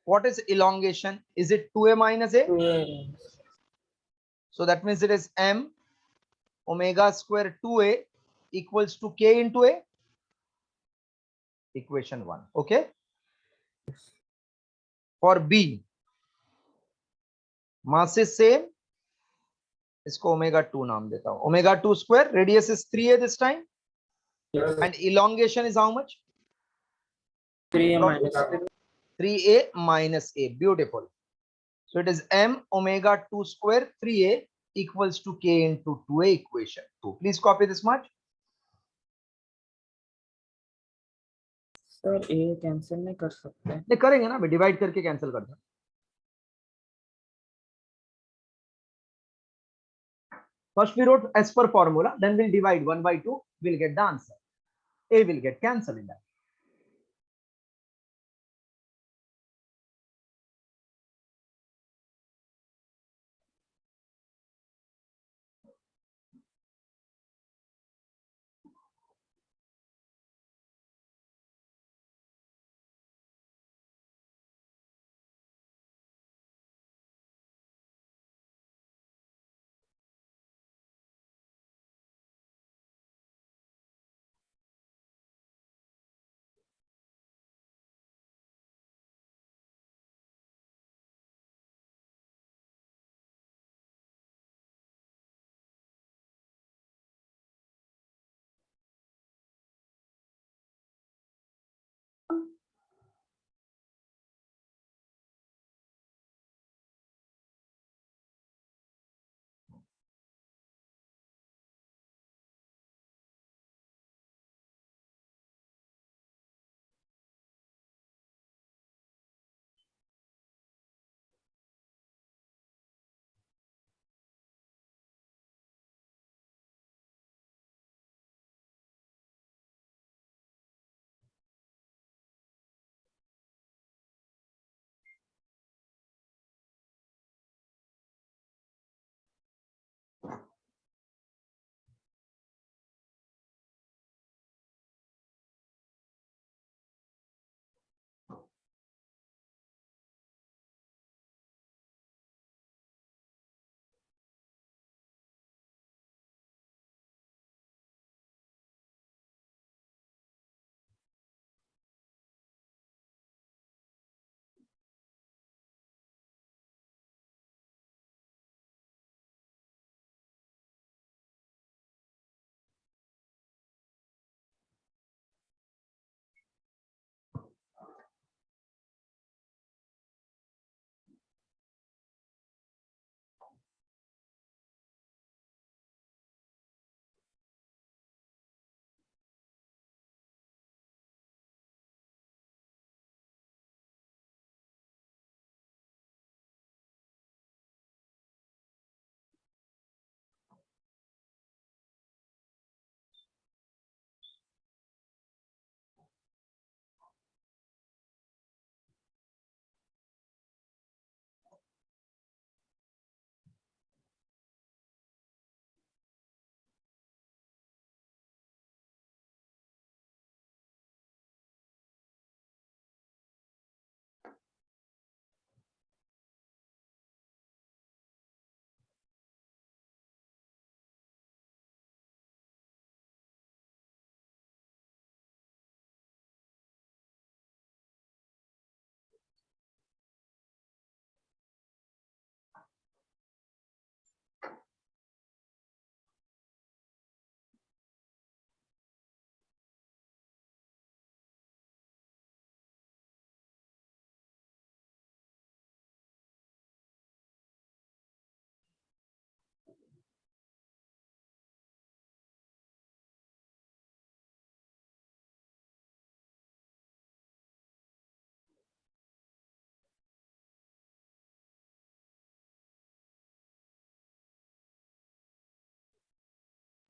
What is elongation? Is it 2a minus a? 2A. So that means it is M omega square 2a equals to k into a. Equation 1. Okay. For B, mass is same. इसको omega 2 नाम देता हूं. Omega 2 square, radius is 3a this time. Yes. And elongation is how much? 3A minus 3a minus a. Beautiful. So it is M omega 2 square 3a equals to k into 2a equation 2. Please copy this much. Sir A cancel नहीं कर सकते. नहीं करेंगे ना, divide करके cancel कर दें. First we wrote as per formula, then we'll divide 1 by 2, we'll get the answer. A will get cancelled in that.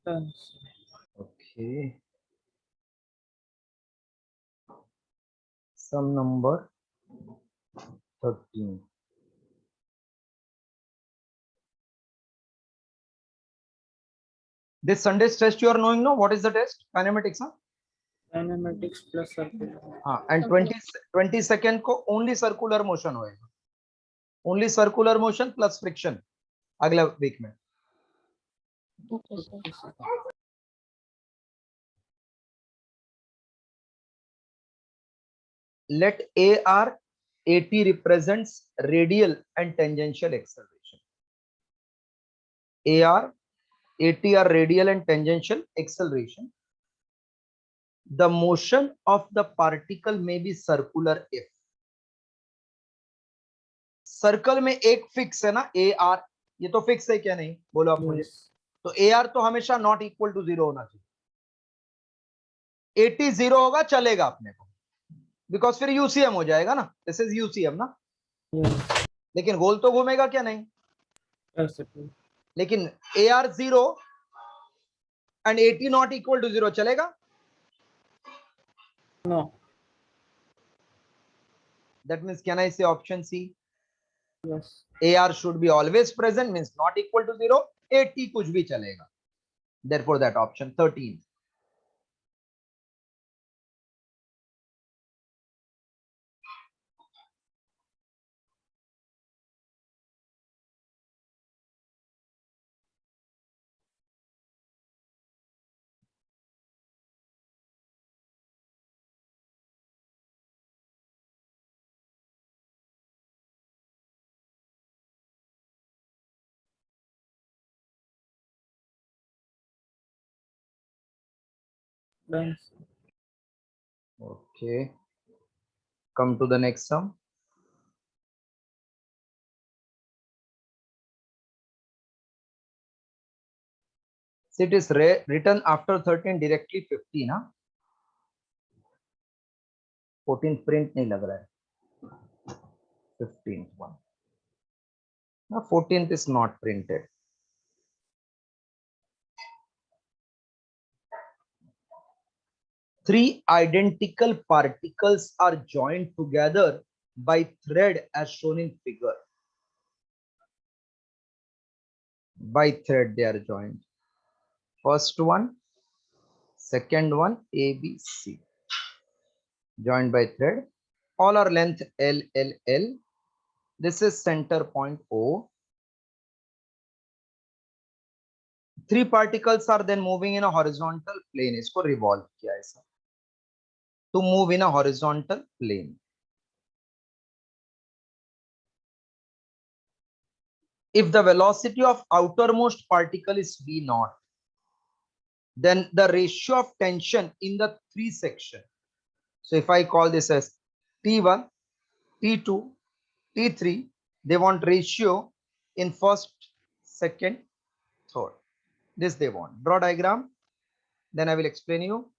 Done. Okay. Sum number 13. This Sunday's test you are knowing, no? What is the test? Kinematics, huh? Kinematics plus circular. हाँ, and 22nd को only circular motion होएगा. Only circular motion plus friction. अगला week में. Okay, sir. Let AR AT represents radial and tangential acceleration. AR AT are radial and tangential acceleration. The motion of the particle may be circular if circle में एक fix है ना AR, ये तो fix है क्या नहीं बोलो आप मुझे. Yes. तो AR तो हमेशा नॉट इक्वल टू 0 होना चाहिए. AT 0 होगा चलेगा अपने को, बिकॉज फिर यूसीएम हो जाएगा ना. दिस इज यूसीएम ना. Yes. लेकिन गोल तो घूमेगा क्या नहीं. Yes, it will. लेकिन AR 0 and AT not equal to 0 चलेगा. No. That means can I say option C? Yes. AR should be always present, means not equal to 0. AT कुछ भी चलेगा. Therefore that option 13. Done. Okay. Come to the next sum. So it is written after 13 directly 15. Huh? 14th print नहीं लग रहा है. 15th one. No, 14th is not printed. Three identical particles are joined together by thread as shown in figure. By thread they are joined. First one, second one, A, B, C. Joined by thread. All are length L, L, L. This is center point O. Three particles are then moving in a horizontal plane. इसको revolve किया ऐसा. To move in a horizontal plane. If the velocity of outermost particle is V naught, then the ratio of tension in the three section. So if I call this as T1, T2, T3, they want ratio in first, second, third. This they want. Draw diagram. Then I will explain you.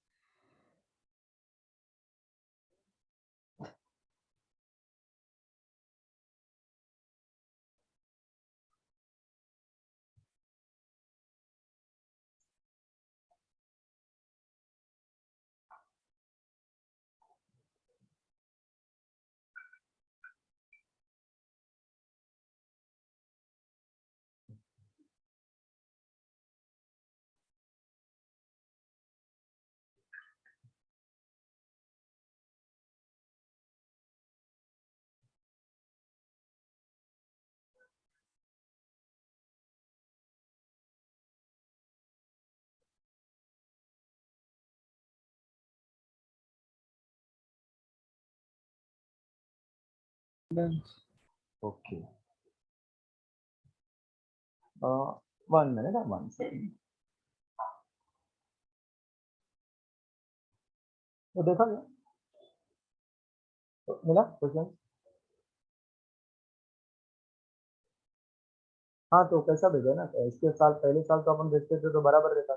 Done. Okay. 1 minute or 1 second. तो देखा गया तो मिला question. हाँ तो कैसा भेजा ना. इसके साल पहले साल तो अपन भेजते थे तो बराबर रहता.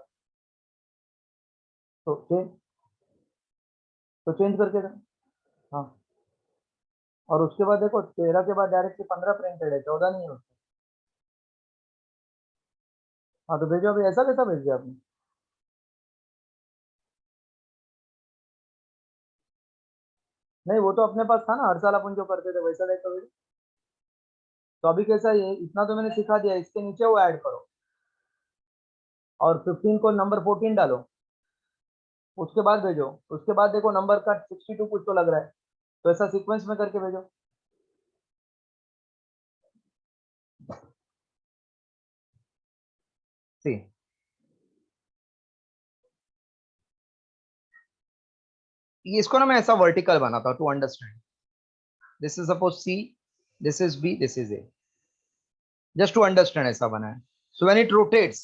तो चेंज करके देना. हाँ. और उसके बाद देखो 13 के बाद डायरेक्ट 15 प्रिंटेड है, 14 नहीं है उसका. हाँ तो भेजो. अभी ऐसा कैसा भेज दिया आपने. नहीं वो तो अपने पास था ना, हर साल अपन जो करते थे वैसा देखो। तो अभी कैसा है, इतना तो मैंने सिखा दिया, इसके नीचे वो ऐड करो और 15 को नंबर 14 डालो, उसके बाद भेजो, उसके बाद देखो नंबर का 62 कुछ तो लग रहा है, तो ऐसा सीक्वेंस में करके भेजो। सी ये इसको ना मैं ऐसा वर्टिकल बनाता हूं to understand. This is suppose C, this is B, this is A, just to understand ऐसा बना है। सो व्हेन इट रोटेट्स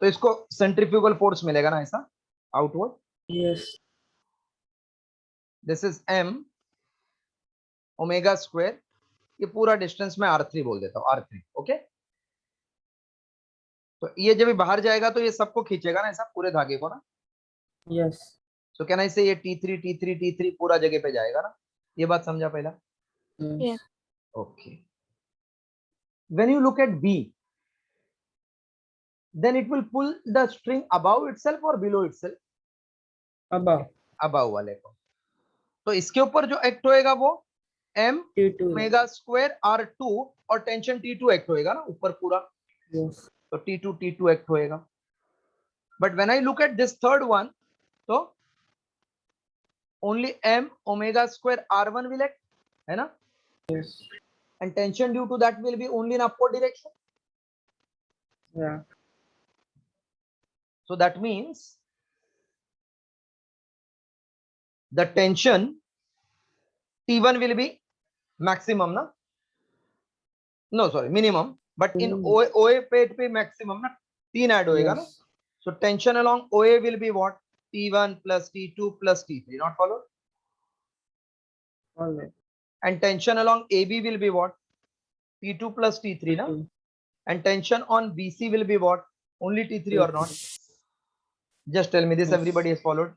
तो इसको सेंट्रीफ्यूगल फोर्स मिलेगा ना ऐसा outward. Yes. This is M omega square, ये पूरा डिस्टेंस में r3 बोल देता हूँ, r3 ओके। तो ये जब बाहर जाएगा तो ये सबको खींचेगा ना ऐसा, पूरे धागे को ना। Yes. सो कैन आई से ये T3 T3 T3 पूरा जगह पे जाएगा ना, ये बात समझा पहला। Yes. Okay, when you look at B, then it will pull the string above itself or below itself, Above. above वाले को। तो इसके ऊपर जो एक्ट होएगा वो m T2. Omega square r2 और टेंशन T2 एक्ट होएगा ना ऊपर पूरा, Yes. तो T2 एक्ट होएगा। But when I look at this third one, तो only m omega square r1 will act, है ना, Yes. and tension due to that will be only in upward direction. Yeah. So that means the tension T1 will be maximum ना, no sorry minimum, but in OA पे maximum ना, 3 add होएगा ना। Yes. So tension along OA will be what, T1 plus T2 plus T3, not followed? All right. And tension along AB will be what, T2 plus T3 na? T2. And tension on BC will be what, only T3 or not? Just tell me this, Yes. everybody has followed.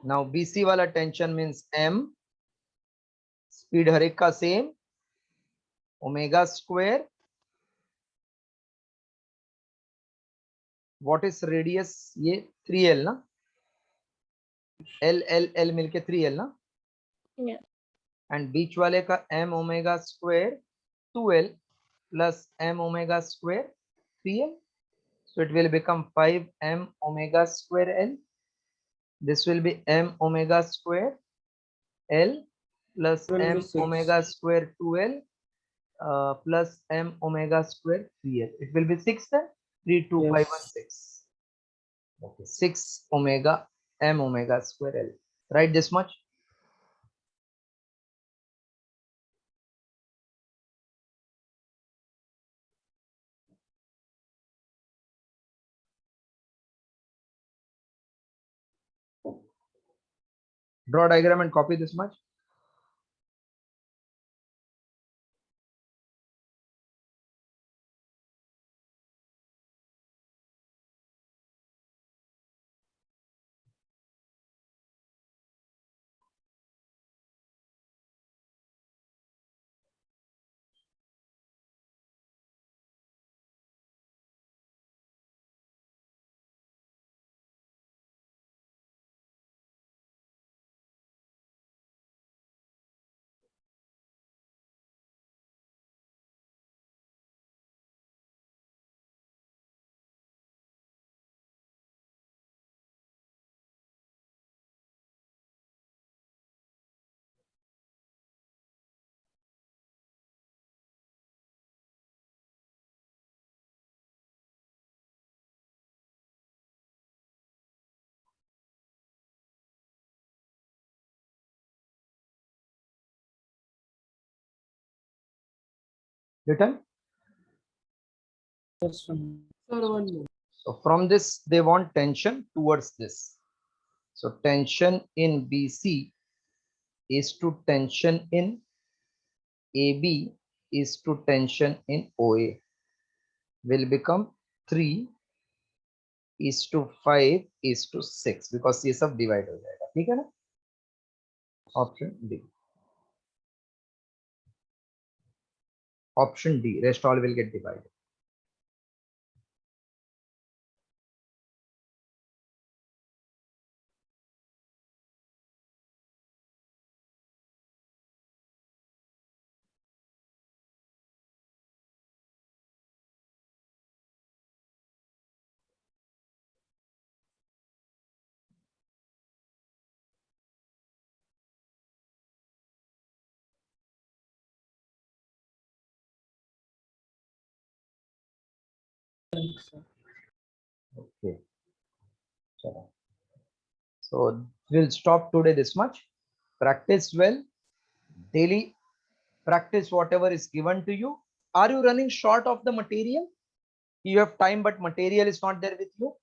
Now BC वाला tension means M, speed हर एक का same, omega square, what is radius, ये 3L ना, L मिलके 3L ना, Yeah. and बीच वाले का M omega square 2L plus M omega square 3L. So it will become 5m omega square L. This will be m omega square L plus Will be m 6. omega square 2L plus m omega square 3L. It will be 6 then? 3, 2, Yes. 5, 1, 6. Okay, 6 omega m omega square L. Write this much. Draw diagram and copy this much. Written? Yes. Sir, one more. So from this, they want tension towards this. So tension in BC is to tension in AB is to tension in OA will become 3 is to 5 is to 6 because ये सब divide हो जाएगा, ठीक है ना। Option D, option D, rest all will get divided. Okay. Chalo. So we'll stop today this much. Practice well. Daily practice whatever is given to you. Are you running short of the material? You have time, but material is not there with you.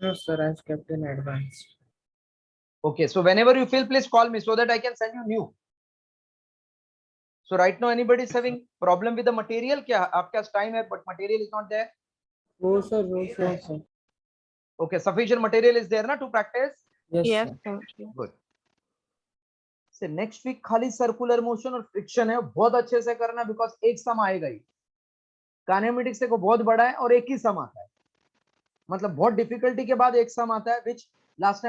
No, sir, I've kept in advance. Okay. So whenever you feel, please call me so that I can send you new. So right now, anybody is having problem with the material? क्या आपके पास time है, but material is not there. No, sir, no, sir. Okay, sufficient material is there na to practice. Yes, Yes, sir. thank you. Good. से next week खाली circular motion और friction है, बहुत अच्छे से करना बिकॉज एक सम आएगा ही. काइनेमेटिक्स देखो बहुत बड़ा है और एक ही सम आता है, मतलब बहुत डिफिकल्टी के बाद एक सम आता है, विच लास्ट